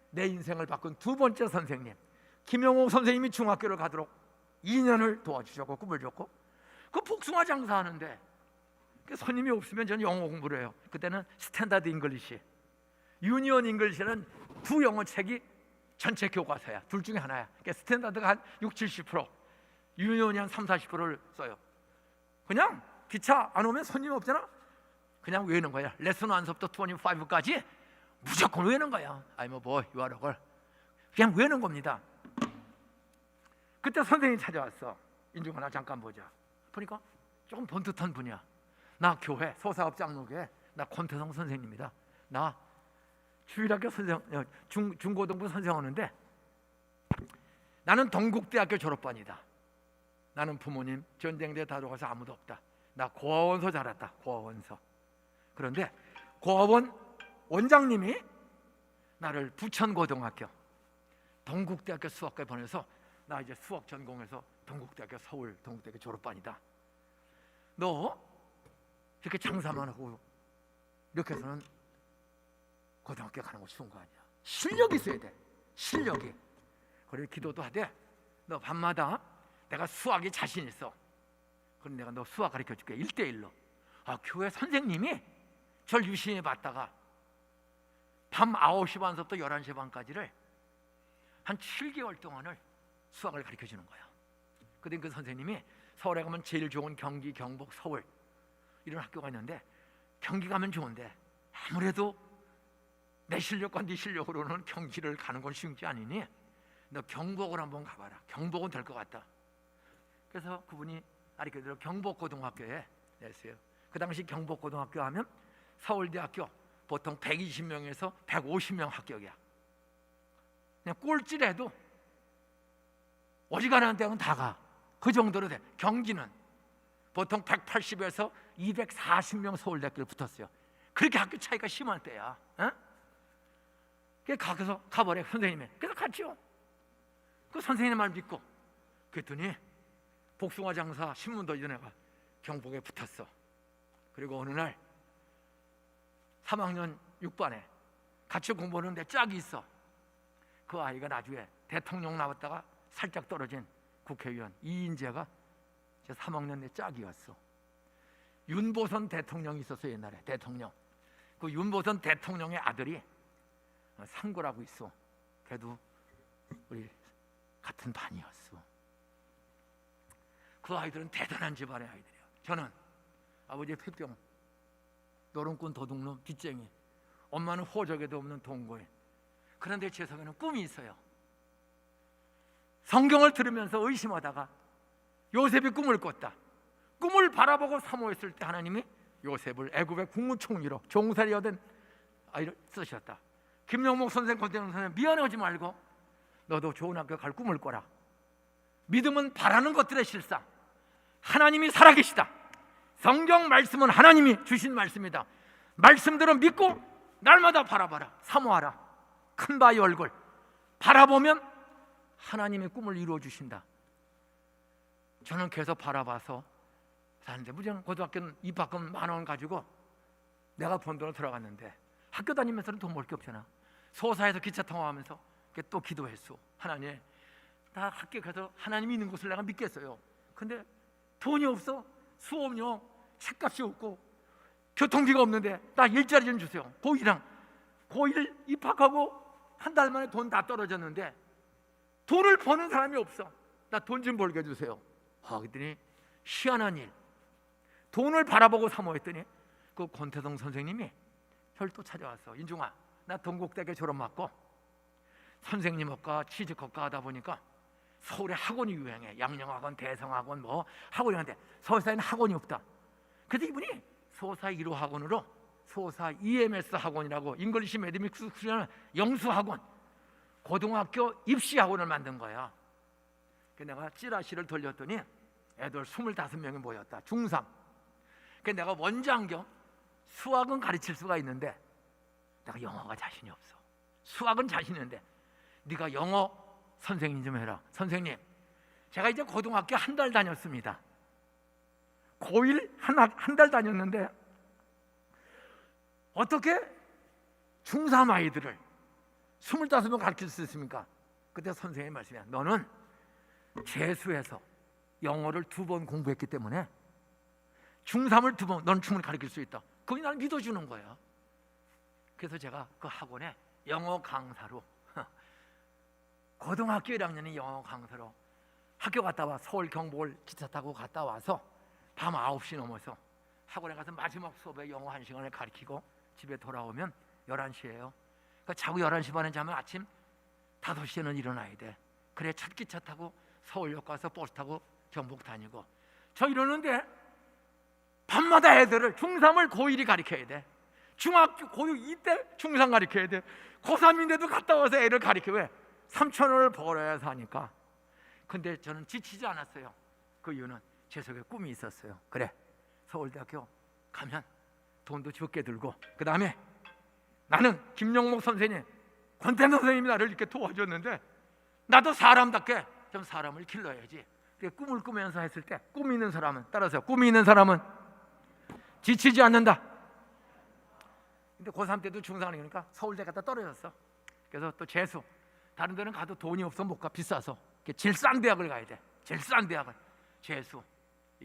내 인생을 바꾼 두 번째 선생님 김영옥 선생님이 중학교를 가도록 2년을 도와주셨고 꿈을 줬고, 그 복숭아 장사하는데 그 손님이 없으면 저는 영어 공부를 해요. 그때는 스탠다드 잉글리시, 유니언 잉글리시는 두 영어 책이 전체 교과서야. 둘 중에 하나야. 그러니까 스탠다드가 한 60-70%, 유니언이 한 30-40%를 써요. 그냥 기차 안 오면 손님 없잖아. 그냥 외우는 거야. 레슨 1서부터 25까지 무조건 외우는 거야. I'm a boy, you are a girl. 그냥 외우는 겁니다. 그때 선생님이 찾아왔어. 인중아, 나 잠깐 보자. 보니까 조금 번듯한 분이야. 나 교회 소사업 장로교회 나 권태성 선생님입니다. 나 주일학교 선생, 중고등부 선생하는데 나는 동국대학교 졸업반이다. 나는 부모님 전쟁대 다 돌아가서 아무도 없다. 나 고아원서 자랐다. 고아원서. 그런데 고아원 원장님이 나를 부천고등학교 동국대학교 수학과에 보내서 나 이제 수학 전공해서 동국대학교 서울 동국대학교 졸업반이다. 너 이렇게 장사만 하고 이렇게 해서는 고등학교 가는 거 쉬운 거 아니야. 실력이 있어야 돼. 실력이. 그래 기도도 하되 너 밤마다 내가 수학에 자신 있어. 그럼 내가 너 수학 가르쳐 줄게. 1대1로. 아, 교회 선생님이 절 유심히 봤다가 밤 9시 반부터 11시 반까지를 한 7개월 동안을 수학을 가르쳐 주는 거야. 그때 그 선생님이 서울에 가면 제일 좋은 경기, 경북, 서울 이런 학교가 있는데 경기 가면 좋은데 아무래도 내 실력과 네 실력으로는 경기를 가는 건 쉬운 게 아니니 너 경복을 한번 가봐라. 경복은 될 것 같다. 그래서 그분이 가르쳐드려 경복고등학교에 냈어요. 그 당시 경복고등학교 하면 서울대학교 보통 120명에서 150명 합격이야. 그냥 꼴찌라도 어지간한 데는 다 가. 그 정도로 돼. 경기는 보통 180에서 240명 서울대학교를 붙었어요. 그렇게 학교 차이가 심할 때야. 그래서 가버려 선생님이. 그래서 갔죠. 그 선생님 말 믿고 그랬더니 복숭아 장사 신문도 전해가 경복에 붙었어. 그리고 어느 날 3학년 6반에 같이 공부하는데 짝이 있어. 그 아이가 나중에 대통령 나왔다가 살짝 떨어진 국회의원 이인재가 제 3학년 내 짝이었어. 윤보선 대통령이 있었어. 옛날에 대통령. 그 윤보선 대통령의 아들이 상고라고 있어. 그래도 우리 같은 반이었어. 그 아이들은 대단한 집안의 아이들이야. 저는 아버지의 폐병, 노름꾼, 도둑놈, 빚쟁이, 엄마는 호적에도 없는 동거인. 그런데 제 속에는 꿈이 있어요. 성경을 들으면서 의심하다가 요셉이 꿈을 꿨다. 꿈을 바라보고 사모했을 때 하나님이 요셉을 애굽의 국무총리로 종살이 얻은 아이를 쓰셨다. 김영목 선생, 권태영 선생 미안해하지 말고 너도 좋은 학교 갈 꿈을 꿔라. 믿음은 바라는 것들의 실상. 하나님이 살아계시다. 성경 말씀은 하나님이 주신 말씀이다. 말씀대로 믿고 날마다 바라봐라. 사모하라. 큰 바위 얼굴 바라보면 하나님의 꿈을 이루어 주신다. 저는 계속 바라봐서 사는데 무정 고등학교 입학금 10,000원 가지고 내가 번 돈으로 들어갔는데 학교 다니면서는 돈 벌 게 없잖아. 소사에서 기차 통화하면서 또 기도했어. 하나님, 나 학교 가서 하나님이 있는 곳을 내가 믿겠어요. 근데 돈이 없어. 수업료, 책값이 없고 교통비가 없는데 나 일자리 좀 주세요. 고1 입학하고 한 달 만에 돈 다 떨어졌는데 돈을 버는 사람이 없어. 나 돈 좀 벌게 해주세요. 그랬더니 희한한 일. 돈을 바라보고 사모했더니 그 권태성 선생님이 저를 또 찾아왔어. 인중아, 나 동국대학교 졸업 맞고 선생님학과 취직학과 하다 보니까 서울에 학원이 유행해. 양령학원, 대성학원 뭐 학원이 있는데 서울사에는 학원이 없다. 그래서 이분이 소사 1호 학원으로 소사 EMS 학원이라고 잉글리시 매드믹 스쿨이라는 영수학원, 고등학교 입시 학원을 만든 거야. 그래서 내가 찌라시를 돌렸더니 애들 25명이 모였다. 중3. 그래서 내가 원장 겸 수학은 가르칠 수가 있는데 내가 영어가 자신이 없어. 수학은 자신 있는데 네가 영어 선생님 좀 해라. 선생님, 제가 이제 고등학교 한 달 다녔습니다. 고1 한 달 다녔는데 어떻게 중3 아이들을 25명 가르칠 수 있습니까? 그때 선생님이 말씀이야. 너는 재수해서 영어를 2번 공부했기 때문에 중3을 2번 너는 충분히 가르칠 수 있다. 그분이 나를 믿어주는 거야. 그래서 제가 그 학원에 영어 강사로 고등학교 1학년이 영어 강사로 학교 갔다 와. 서울 경복을 기차 타고 갔다 와서 밤 9시 넘어서 학원에 가서 마지막 수업에 영어 1시간을 가르치고 집에 돌아오면 11시예요. 그러니까 자고 11시 반에 자면 아침 5시에는 일어나야 돼. 그래 첫 기차 타고 서울역 가서 버스 타고 경복 다니고. 저 이러는데 밤마다 애들을 중3을 고1이 가르쳐야 돼. 중학교 고2 때 중3 가르쳐야 돼. 고3인데도 갔다 와서 애를 가르쳐. 왜? 3,000원을 벌어야 사니까. 근데 저는 지치지 않았어요. 그 이유는 제 속에 꿈이 있었어요. 그래, 서울대학교 가면 돈도 적게 들고, 그 다음에 나는 김영목 선생님, 권태성 선생님이 나를 이렇게 도와줬는데 나도 사람답게 좀 사람을 길러야지. 꿈을 꾸면서 했을 때 꿈이 있는 사람은, 따라서요, 꿈이 있는 사람은 지치지 않는다. 근데 고3 때도 중3이니까 서울대 갔다 떨어졌어. 그래서 또 재수, 다른 데는 가도 돈이 없어 못 가. 비싸서 제일 싼 대학을 가야 돼. 제일 싼 대학을. 재수,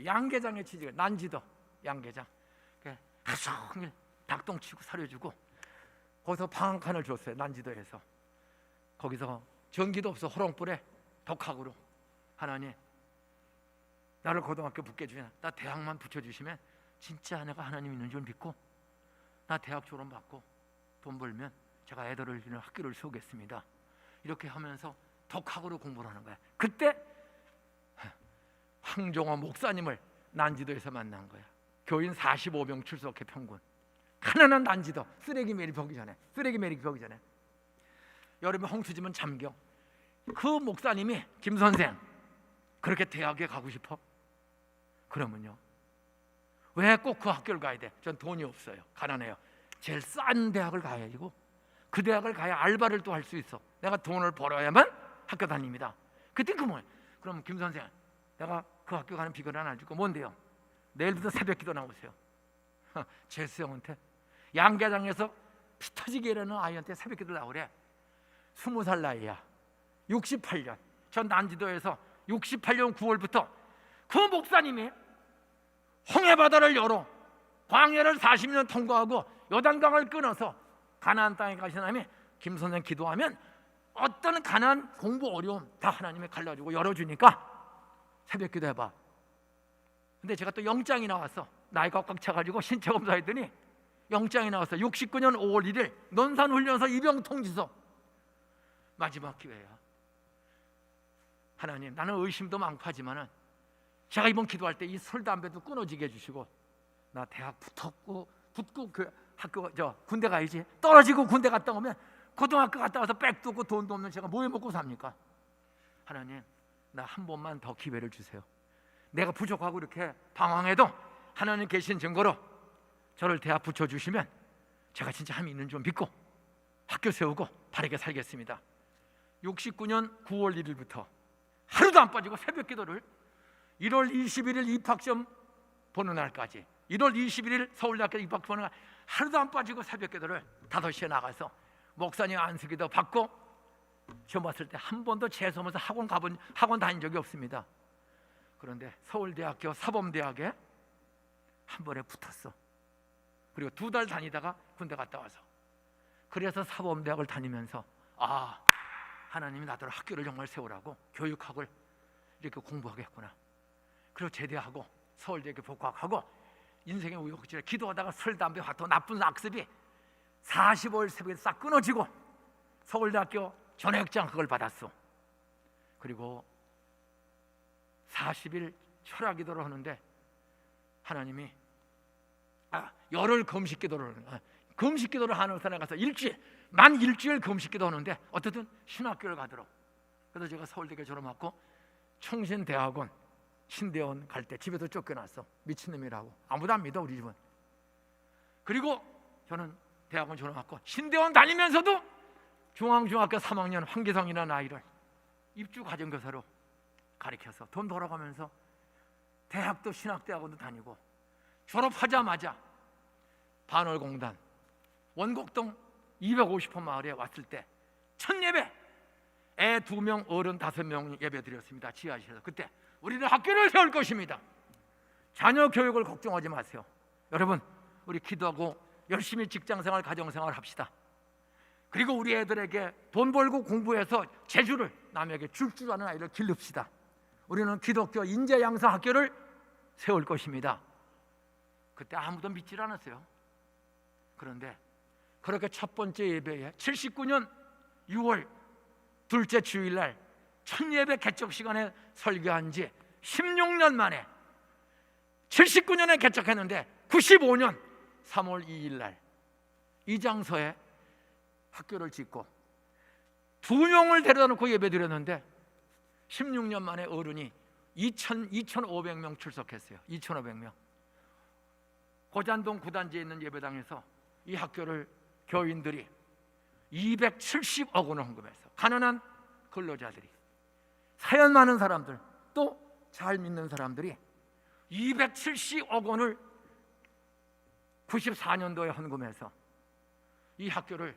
양계장에 취직을, 난지도 양계장. 하루 종일 닭똥 치고 사려주고 거기서 방 한 칸을 줬어요. 난지도에서. 거기서 전기도 없어. 호롱불에 독학으로 하나님 나를 고등학교 붙게 주면 나 대학만 붙여주시면 진짜 내가 하나님 있는 줄 믿고 나 대학 졸업받고 돈 벌면 제가 애들을 위해 학교를 세우겠습니다. 이렇게 하면서 독학으로 공부를 하는 거야. 그때 황종호 목사님을 난지도에서 만난 거야. 교인 45명 출석해 평군. 가난한 난지도 쓰레기 매립 보기 전에 여름에 홍수지면 잠겨. 그 목사님이 김 선생 그렇게 대학에 가고 싶어? 그러면요 왜 꼭 그 학교를 가야 돼? 전 돈이 없어요. 가난해요. 제일 싼 대학을 가야지고 그 대학을 가야 알바를 또 할 수 있어. 내가 돈을 벌어야만 학교 다닙니다. 그때 그 뭐예요? 그럼 김 선생 내가 그 학교 가는 비결 하나 줄거 뭔데요? 내일부터 새벽 기도 나오세요. 제수 형한테 양계장에서 피 터지게 일하는 아이한테 새벽 기도 나오래. 20살 나이야. 68년 전 난지도에서 68년 9월부터 그 목사님이 홍해바다를 열어 광야를 40년 통과하고 요단강을 끊어서 가나안 땅에 가신 하나님이 김 선생 기도하면 어떤 가난 공부 어려움 다 하나님이 갈라주고 열어주니까 새벽 기도해봐. 근데 제가 또 영장이 나왔어. 나이가 꽉 차가지고 신체 검사했더니 영장이 나왔어. 69년 5월 1일 논산훈련소 입영통지서. 마지막 기회야. 하나님 나는 의심도 많고 하지만은 제가 이번 기도할 때 이 술 담배도 끊어지게 해주시고 나 대학 붙고 그 학교 군대 가야지. 떨어지고 군대 갔다 오면 고등학교 갔다 와서 백도 없고 돈도 없는 제가 뭐 해 먹고 삽니까? 하나님 나 한 번만 더 기회를 주세요. 내가 부족하고 이렇게 방황해도 하나님 계신 증거로 저를 대학 붙여주시면 제가 진짜 함이 있는 줄 믿고 학교 세우고 바르게 살겠습니다. 69년 9월 1일부터 하루도 안 빠지고 새벽 기도를 1월 21일 입학시험 보는 날까지 1월 21일 서울대학교 입학 보는 날 하루도 안 빠지고 새벽 기도를 5시에 나가서 목사님 안수기도 받고 시험 봤을 때 한 번도 재수하면서 학원 다닌 적이 없습니다. 그런데 서울대학교 사범대학에 한 번에 붙었어. 그리고 2달 다니다가 군대 갔다 와서 그래서 사범대학을 다니면서 하나님이 나더러 학교를 정말 세우라고 교육학을 이렇게 공부하겠구나. 그리고 제대하고 서울대학교 복학하고 인생의 우여곡절에 기도하다가 술, 담배, 화토, 나쁜 악습이 45일 새벽에 싹 끊어지고 서울대학교 전액장 그걸 받았어. 그리고 40일 철야기도를 하는데 하나님이 열흘 금식기도를 하는 산에 가서 만 일주일 금식기도 하는데 어쨌든 신학교를 가도록. 그래서 제가 서울대학교 졸업하고 총신대학원 신대원 갈 때 집에서 쫓겨났어. 미친놈이라고. 아무도 안 믿어 우리 집은. 그리고 저는 대학원 졸업하고 신대원 다니면서도 중앙중학교 3학년 황기성이라는 아이를 입주 가정교사로 가르쳐서 돈 벌어가면서 대학도 신학대학원도 다니고 졸업하자마자 반월공단 원곡동 250호 마을에 왔을 때 첫 예배 애 2명 어른 5명 예배 드렸습니다. 지하실에서. 그때 우리는 학교를 세울 것입니다. 자녀 교육을 걱정하지 마세요. 여러분 우리 기도하고 열심히 직장생활 가정생활 합시다. 그리고 우리 애들에게 돈 벌고 공부해서 재주를 남에게 줄 줄 아는 아이를 기릅시다. 우리는 기독교 인재양성 학교를 세울 것입니다. 그때 아무도 믿질 않았어요. 그런데 그렇게 첫 번째 예배에 79년 6월 둘째 주일날 첫 예배 개척 시간에 설교한 지 16년 만에 79년에 개척했는데 95년 3월 2일날 이 장소에 학교를 짓고 2명을 데려다 놓고 예배 드렸는데 16년 만에 어른이 2,500명 출석했어요. 2,500명. 고잔동 구단지에 있는 예배당에서 이 학교를 교인들이 270억 원을 헌금해서 가난한 근로자들이 사연 많은 사람들 또 잘 믿는 사람들이 270억 원을 94년도에 헌금해서 이 학교를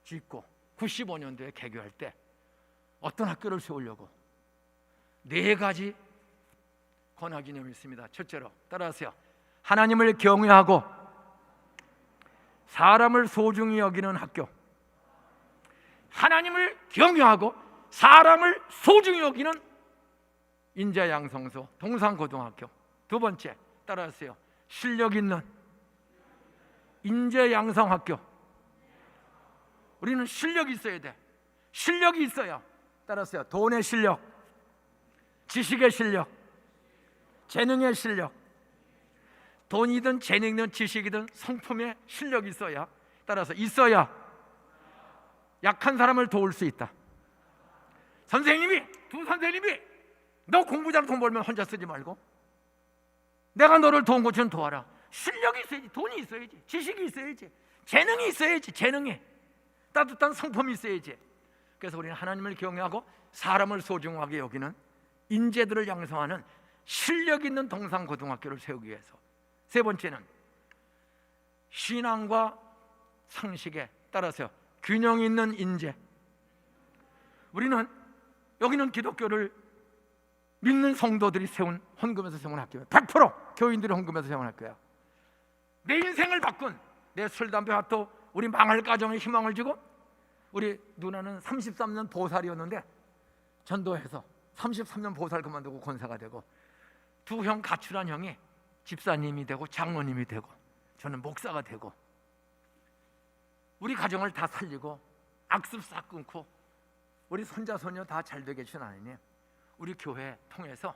짓고 95년도에 개교할 때 어떤 학교를 세우려고 4가지 권하기념이 있습니다. 첫째로 따라하세요. 하나님을 경외하고 사람을 소중히 여기는 학교. 하나님을 경외하고 사람을 소중히 여기는 인재양성소 동산고등학교. 두 번째, 따라하세요. 실력 있는 인재양성학교. 우리는 실력이 있어야 돼. 실력이 있어야, 따라하세요. 돈의 실력, 지식의 실력, 재능의 실력. 돈이든 재능이든 지식이든 성품의 실력이 있어야, 따라서 있어야 약한 사람을 도울 수 있다. 선생님이, 두 선생님이 너 공부 잘하고 돈 벌면 혼자 쓰지 말고 내가 너를 도운 것처럼 도와라. 실력이 있어야지, 돈이 있어야지, 지식이 있어야지, 재능이 있어야지, 재능이, 따뜻한 성품이 있어야지. 그래서 우리는 하나님을 경외하고 사람을 소중하게 여기는 인재들을 양성하는 실력 있는 동산고등학교를 세우기 위해서. 세 번째는 신앙과 상식에 따라서 균형 있는 인재. 우리는 여기는 기독교를 믿는 성도들이 세운, 헌금해서 세운 학교예요. 100% 교인들이 헌금해서 세운 학교야. 내 인생을 바꾼, 내 술, 담배, 핫도 우리 망할 가정에 희망을 주고, 우리 누나는 33년 보살이었는데 전도해서 33년 보살 그만두고 권사가 되고, 두 형 가출한 형이 집사님이 되고 장로님이 되고 저는 목사가 되고, 우리 가정을 다 살리고 악습 싹 끊고 우리 손자 손녀 다 잘 되게 해주신 하나님, 우리 교회 통해서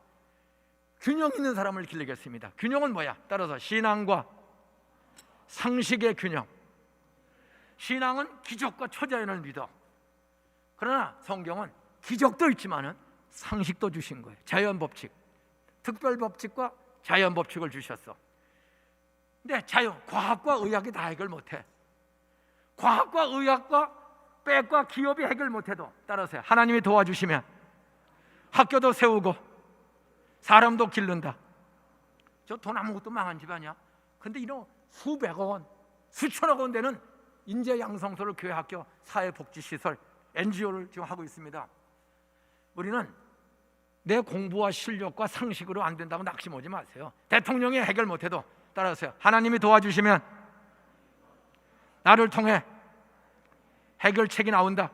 균형 있는 사람을 기르겠습니다. 균형은 뭐야? 따라서 신앙과 상식의 균형. 신앙은 기적과 초자연을 믿어. 그러나 성경은 기적도 있지만은 상식도 주신 거예요. 자연 법칙, 특별 법칙과 자연 법칙을 주셨어. 근데 과학과 의학이 다 해결 못해. 과학과 의학과 백과 기업이 해결 못해도, 따라서 하나님이 도와주시면 학교도 세우고 사람도 기른다. 저 돈 아무것도 망한 집 아니야? 근데 이런 수백억 원, 수천억 원 되는 인재 양성소를 교회, 학교, 사회복지시설, NGO를 지금 하고 있습니다. 우리는 내 공부와 실력과 상식으로 안 된다고 낙심하지 마세요. 대통령이 해결 못해도, 따라하세요. 하나님이 도와주시면 나를 통해 해결책이 나온다.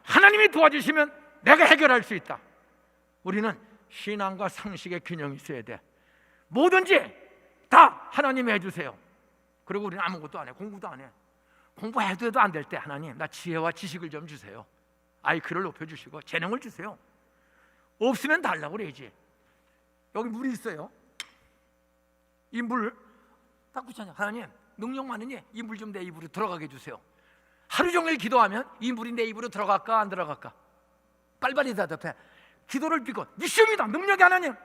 하나님이 도와주시면 내가 해결할 수 있다. 우리는 신앙과 상식의 균형이 있어야 돼. 뭐든지 다 하나님이 해주세요. 그리고 우리는 아무것도 안 해. 공부도 안 해. 공부해도 해도 안 될 때, 하나님 나 지혜와 지식을 좀 주세요. IQ를 높여주시고 재능을 주세요. 없으면 달라고 그래야지. 여기 물이 있어요. 이 물 딱 붙잖아요. 하나님 능력 많으니 이 물 좀 내 입으로 들어가게 해주세요. 하루 종일 기도하면 이 물이 내 입으로 들어갈까 안 들어갈까? 빨리빨리 대답해. 기도를 비고 미시옵니다. 능력이 하나님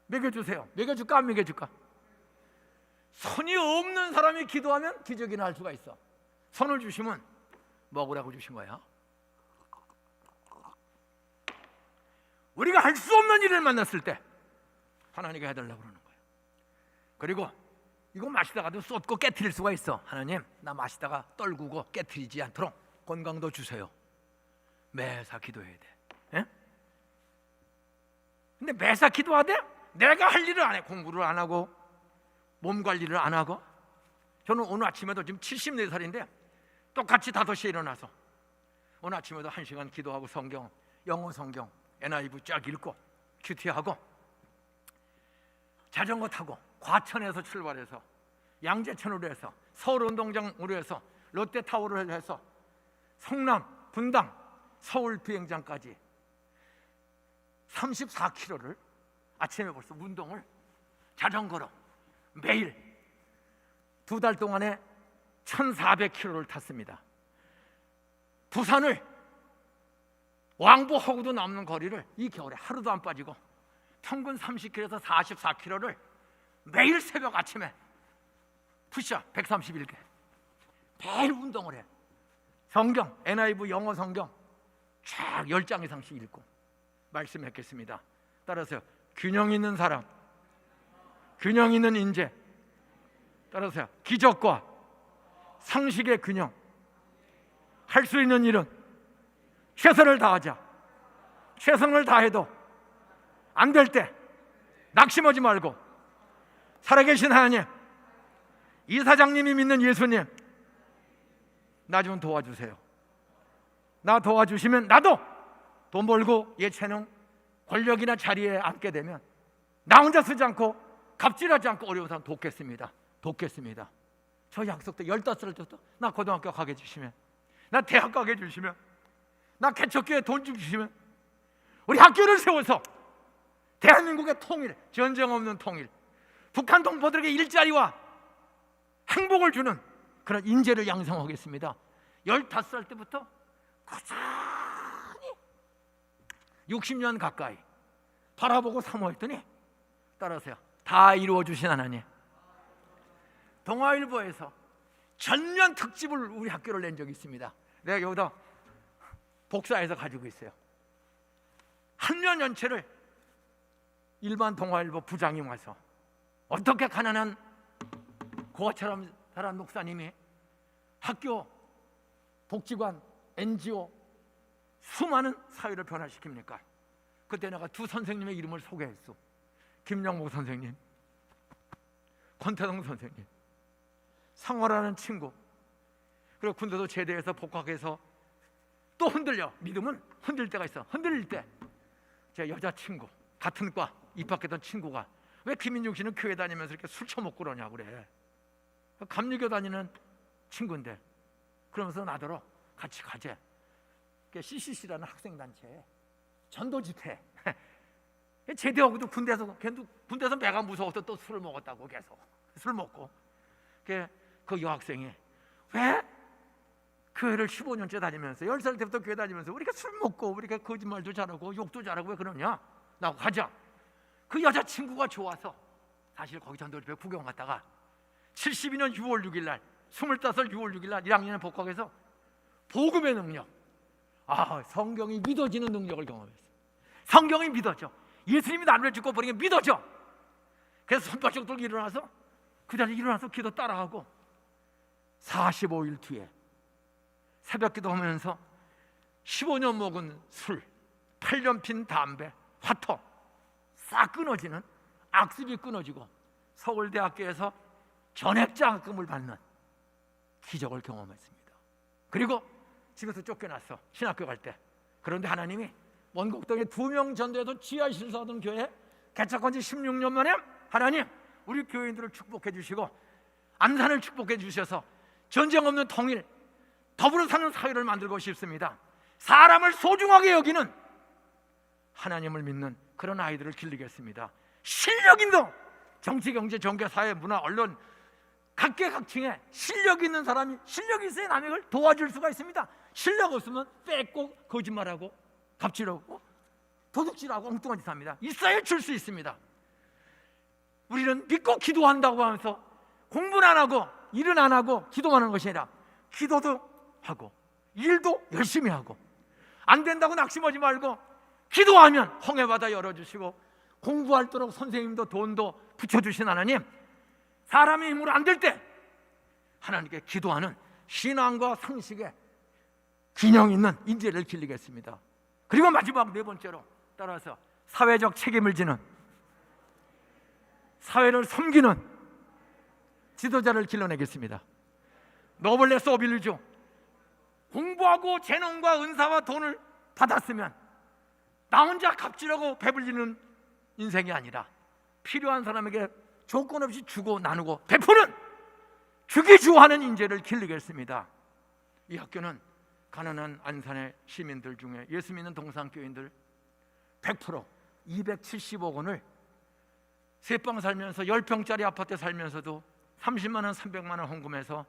먹여주세요. 먹여줄까 안 먹여줄까? 손이 없는 사람이 기도하면 기적이 날 수가 있어. 손을 주시면 먹으라고 주신 거야. 우리가 할 수 없는 일을 만났을 때 하나님이 해달라고 그러는 거예요. 그리고 이거 마시다가도 쏟고 깨트릴 수가 있어. 하나님 나 마시다가 떨구고 깨트리지 않도록 건강도 주세요. 매사 기도해야 돼. 예? 근데 매사 기도하되 내가 할 일을 안 해. 공부를 안 하고 몸 관리를 안 하고. 저는 오늘 아침에도 지금 74살인데 똑같이 5시에 일어나서 오늘 아침에도 1시간 기도하고 성경, 영어 성경 NIV 쫙 읽고 큐티하고 자전거 타고 과천에서 출발해서 양재천으로 해서 서울운동장으로 해서 롯데타워를 해서 성남, 분당, 서울 비행장까지 34km를 아침에 벌써 운동을 자전거로 매일 2달 동안에 1400km를 탔습니다. 부산을 왕복하고도 남는 거리를 이 겨울에 하루도 안 빠지고 평균 30km에서 44km를 매일 새벽 아침에 푸시업 131개 매일 운동을 해. 성경, NIV 영어 성경 쫙 10장 이상씩 읽고 말씀했겠습니다. 따라서 균형 있는 사람, 균형 있는 인재, 따라서 기적과 상식의 균형. 할 수 있는 일은 최선을 다하자. 최선을 다해도 안 될 때 낙심하지 말고 살아계신 하나님 이사장님이 믿는 예수님, 나 좀 도와주세요. 나 도와주시면 나도 돈 벌고 예체능, 권력이나 자리에 앉게 되면 나 혼자 쓰지 않고 갑질하지 않고 어려운 사람 돕겠습니다. 돕겠습니다. 저 약속 때 15살 때부터 나 고등학교 가게 해주시면, 나 대학 가게 해주시면, 나 개척교회 돈 좀 주시면 우리 학교를 세워서 대한민국의 통일, 전쟁 없는 통일, 북한 동포들에게 일자리와 행복을 주는 그런 인재를 양성하겠습니다. 15살 때부터 꾸준히 60년 가까이 바라보고 사모했더니 따라서요, 다 이루어 주신 하나님. 동아일보에서 전면 특집을 우리 학교를 낸 적이 있습니다. 내가 여기다 복사해서 가지고 있어요. 한 년 연체를 일반 동아일보 부장이 와서 어떻게 가난한 고아처럼 자란 목사님이 학교, 복지관, NGO 수많은 사회를 변화시킵니까? 그때 내가 두 선생님의 이름을 소개했어. 김영목 선생님, 권태동 선생님, 상화라는 친구. 그리고 군대도 제대해서 복학해서 또 흔들려. 믿음은 흔들 때가 있어. 흔들릴 때 제 여자친구, 같은 과 입학했던 친구가 왜 김인중 씨는 교회 다니면서 이렇게 술 처먹고 그러냐고 그래. 감리교 다니는 친구인데 그러면서 나더러 같이 가재. CCC라는 학생단체 전도 집회. 제대하고도 군대에서 배가 무서워서 또 술을 먹었다고. 계속 술 먹고. 그 여학생이 왜 교회를 15년째 다니면서 10살 때부터 교회 다니면서 우리가 술 먹고 우리가 거짓말도 잘하고 욕도 잘하고 왜 그러냐? 나하고 가자. 그 여자친구가 좋아서 사실 거기 전도집회 구경 갔다가 72년 6월 6일 날 25 6월 6일 날 1학년에 복학해서 복음의 능력, 성경이 믿어지는 능력을 경험했어요. 성경이 믿어져. 예수님이 나를 죽고 버린 게 믿어져. 그래서 손바닥 들고 일어나서 그 자리에 일어나서 기도 따라하고 45일 뒤에 새벽 기도하면서 15년 먹은 술, 8년 핀 담배, 화토 싹 끊어지는, 악습이 끊어지고 서울대학교에서 전액장학금을 받는 기적을 경험했습니다. 그리고 집에서 쫓겨났어, 신학교 갈 때. 그런데 하나님이 원곡동에 2명 전도해도 지하 실사하던 교회 개척한 지 16년 만에 하나님 우리 교인들을 축복해 주시고 안산을 축복해 주셔서 전쟁 없는 통일, 더불어 사는 사회를 만들고 싶습니다. 사람을 소중하게 여기는, 하나님을 믿는 그런 아이들을 길르겠습니다. 실력 있는 정치, 경제, 종교, 사회, 문화, 언론 각계각층에 실력 있는 사람이, 실력이 있어야 남을 도와줄 수가 있습니다. 실력 없으면 뺏고 거짓말하고 갑질하고 도둑질하고 엉뚱한 짓 합니다. 있어야 줄 수 있습니다. 우리는 믿고 기도한다고 하면서 공부는 안 하고 일은 안 하고 기도만 하는 것이 아니라 기도도 하고 일도 열심히 하고, 안 된다고 낙심하지 말고 기도하면 홍해바다 열어주시고 공부할도록 선생님도 돈도 붙여주신 하나님, 사람의 힘으로 안 될 때 하나님께 기도하는 신앙과 상식에 균형 있는 인재를 길리겠습니다. 그리고 마지막 네 번째로 따라서 사회적 책임을 지는, 사회를 섬기는 지도자를 길러내겠습니다. 노블레 소빌리주, 공부하고 재능과 은사와 돈을 받았으면 나 혼자 갑질하고 배불리는 인생이 아니라 필요한 사람에게 조건 없이 주고 나누고 베푸는 주기주하는 인재를 길르겠습니다. 이 학교는 가난한 안산의 시민들 중에 예수 믿는 동산교인들 100% 270억 원을 세방 살면서 10평짜리 아파트에 살면서도 30만 원, 300만 원 헌금해서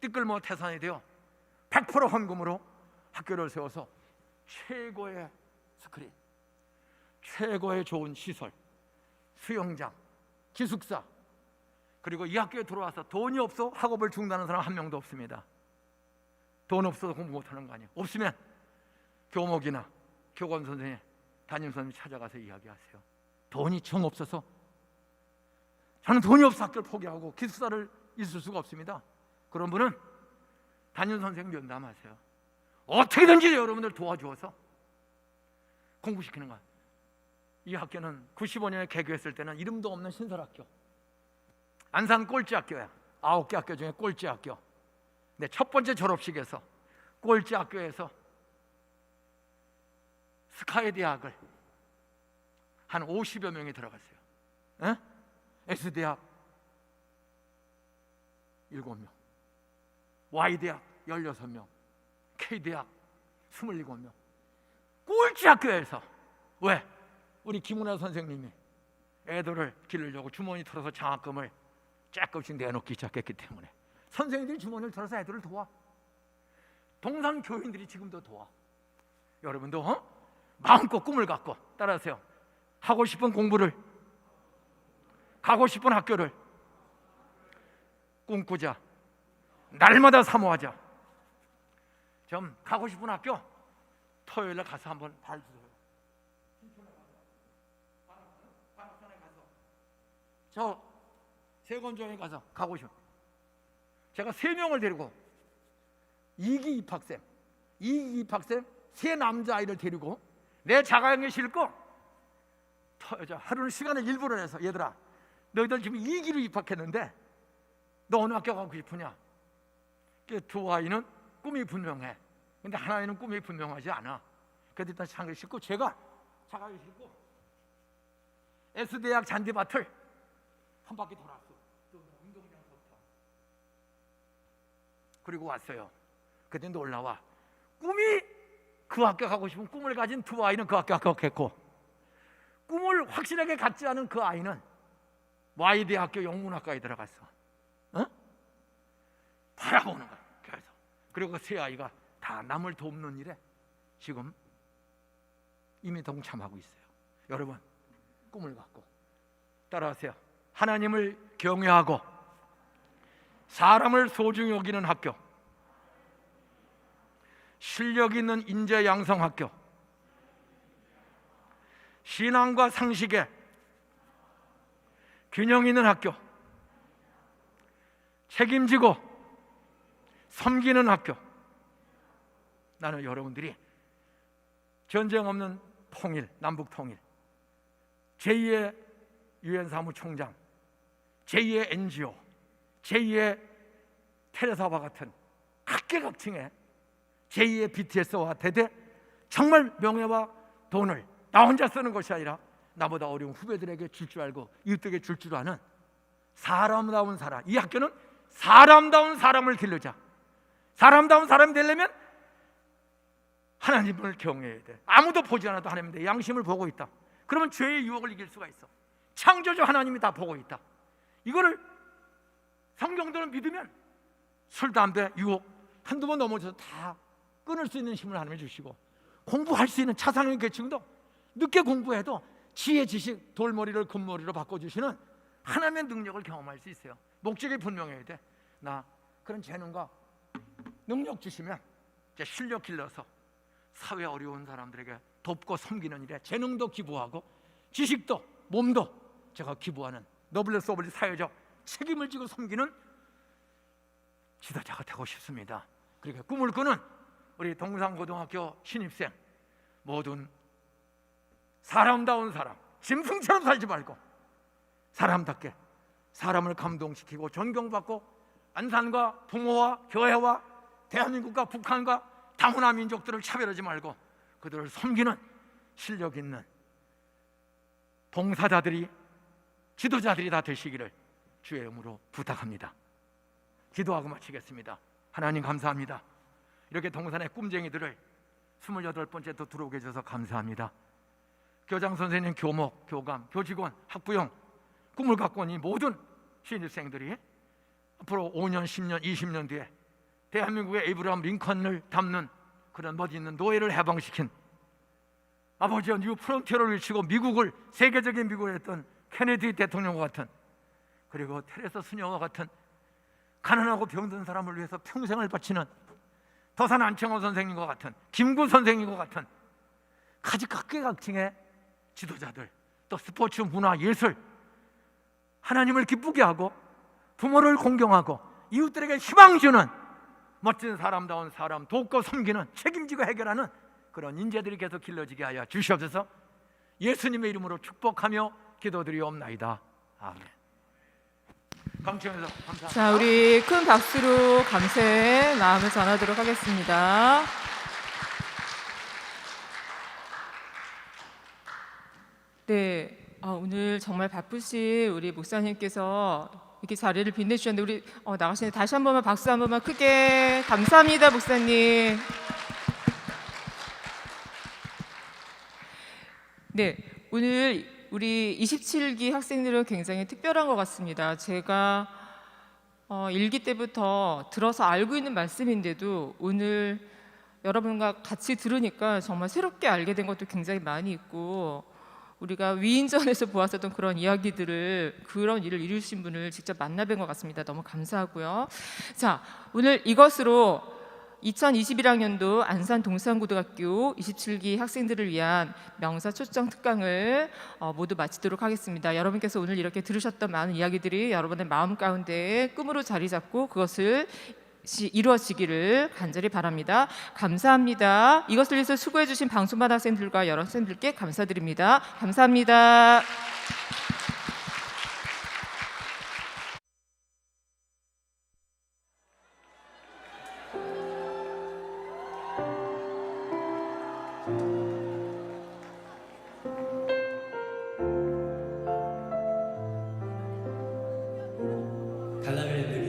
띠끌모 태산이 되어 100% 헌금으로 학교를 세워서 최고의 스크린, 최고의 좋은 시설, 수영장, 기숙사, 그리고 이 학교에 들어와서 돈이 없어 학업을 중단하는 사람 한 명도 없습니다. 돈 없어서 공부 못하는 거 아니에요. 없으면 교목이나 교권 선생님, 담임 선생님 찾아가서 이야기하세요. 돈이 정 없어서, 저는 돈이 없어 학교를 포기하고 기숙사를 있을 수가 없습니다. 그런 분은 담임 선생님 면담하세요. 어떻게든지 여러분들 도와주어서 공부시키는 거야. 이 학교는 95년에 개교했을 때는 이름도 없는 신설학교, 안산 꼴찌 학교야. 9개 학교 중에 꼴찌 학교. 내 첫 번째 졸업식에서 꼴찌 학교에서 스카이 대학을 한 50여 명이 들어갔어요. 에? S대학 7명, Y대학 16명, K대학 27명. 꼴찌 학교에서. 왜? 우리 김은하 선생님이 애들을 기르려고 주머니 털어서 장학금을 조금씩 내놓기 시작했기 때문에 선생님들이 주머니를 털어서 애들을 도와. 동산 교인들이 지금도 도와. 여러분도 마음껏 꿈을 갖고 따라하세요. 하고 싶은 공부를, 가고 싶은 학교를 꿈꾸자. 날마다 사모하자. 좀 가고 싶은 학교 토요일에 가서 한번 발 주세요. 저 세건조에 가서 가고 싶어. 제가 3명을 데리고 2기 입학생 3 남자아이를 데리고 내 자가용에 싣고 하루는 시간을 일부러 내서 얘들아 너희들 지금 2기로 입학했는데 너 어느 학교 가고 싶으냐? 그 2아이는 꿈이 분명해. 근데 하나는 꿈이 분명하지 않아. 그래서 일단 자가용에 싣고 제가 자가용에 싣고 S대학 잔디밭을 한 바퀴 돌았어. 운동장부터. 그리고 왔어요. 그때 놀라와. 꿈이 그 학교 가고 싶은 꿈을 가진 2아이는 그 학교 합격했고, 꿈을 확실하게 갖지 않은 그 아이는 Y대학교 영문학과에 들어갔어. 바라보는 거야. 그래서 그리고 그 3아이가 다 남을 돕는 일에 지금 이미 동참하고 있어요. 여러분, 꿈을 갖고 따라하세요. 하나님을 경외하고 사람을 소중히 여기는 학교, 실력 있는 인재 양성 학교, 신앙과 상식에 균형 있는 학교, 책임지고 섬기는 학교. 나는 여러분들이 전쟁 없는 통일, 남북 통일, 제2의 유엔 사무총장, 제2의 NGO, 제2의 테레사와 같은 각계각층의 제2의 BTS와 대대 정말 명예와 돈을 나 혼자 쓰는 것이 아니라 나보다 어려운 후배들에게 줄 줄 알고 이웃에게 줄 줄 아는 사람다운 사람. 이 학교는 사람다운 사람을 기르자. 사람다운 사람이 되려면 하나님을 경외해야 돼. 아무도 보지 않아도 하나님 내 양심을 보고 있다. 그러면 죄의 유혹을 이길 수가 있어. 창조주 하나님이 다 보고 있다. 이거를 성경대로 믿으면 술, 담배, 유혹 한두 번 넘어져서 다 끊을 수 있는 힘을 하나님이 주시고, 공부할 수 있는 차상의 계층도 늦게 공부해도 지혜, 지식, 돌머리를 금머리로 바꿔주시는 하나님의 능력을 경험할 수 있어요. 목적이 분명해야 돼. 나 그런 재능과 능력 주시면 이제 실력 길러서 사회 어려운 사람들에게 돕고 섬기는 일에 재능도 기부하고 지식도 몸도 제가 기부하는 너블레스 오블리 사회적 책임을 지고 섬기는 지도자가 되고 싶습니다. 그러니까 꿈을 꾸는 우리 동산고등학교 신입생 모든 사람다운 사람, 짐승처럼 살지 말고 사람답게 사람을 감동시키고 존경받고 안산과 부모와 교회와 대한민국과 북한과 다문화 민족들을 차별하지 말고 그들을 섬기는 실력 있는 봉사자들이, 지도자들이 다 되시기를 주의 이름으로 부탁합니다. 기도하고 마치겠습니다. 하나님 감사합니다. 이렇게 동산의 꿈쟁이들을 28번째 또 들어오게 해주셔서 감사합니다. 교장 선생님, 교목, 교감, 교직원, 학부형 꿈을 갖고 온 이 모든 신입생들이 앞으로 5년, 10년, 20년 뒤에 대한민국의 에이브라함 링컨을 담는 그런 멋있는 노예를 해방시킨 아버지와 뉴 프론티어를 외치고 미국을 세계적인 미국을 했던 케네디 대통령과 같은, 그리고 테레사 수녀와 같은 가난하고 병든 사람을 위해서 평생을 바치는 더산 안창호 선생님과 같은, 김구 선생님과 같은 각계각층의 지도자들, 또 스포츠, 문화, 예술, 하나님을 기쁘게 하고 부모를 공경하고 이웃들에게 희망 주는 멋진 사람다운 사람, 돕고 섬기는, 책임지고 해결하는 그런 인재들이 계속 길러지게 하여 주시옵소서. 예수님의 이름으로 축복하며 기도드리옵나이다. 아멘. 강청에서 감사합니다. 자, 우리 큰 박수로 감사의 마음을 전하도록 하겠습니다. 네, 오늘 정말 바쁘신 우리 목사님께서 이렇게 자리를 빛내주셨는데 우리 나가시는데 다시 한 번만 박수 한 번만 크게 감사합니다, 목사님. 네, 오늘 우리 27기 학생들은 굉장히 특별한 것 같습니다. 제가 1기 때부터 들어서 알고 있는 말씀인데도 오늘 여러분과 같이 들으니까 정말 새롭게 알게 된 것도 굉장히 많이 있고, 우리가 위인전에서 보았었던 그런 이야기들을, 그런 일을 이루신 분을 직접 만나뵌 것 같습니다. 너무 감사하고요. 자, 오늘 이것으로 2021학년도 안산 동산고등학교 27기 학생들을 위한 명사 초청 특강을 모두 마치도록 하겠습니다. 여러분께서 오늘 이렇게 들으셨던 많은 이야기들이 여러분의 마음 가운데 꿈으로 자리 잡고 그것을 이루어지기를 간절히 바랍니다. 감사합니다. 이것을 위해서 수고해 주신 방송반 학생들과 여러 학생들께 감사드립니다. 감사합니다. 달랑을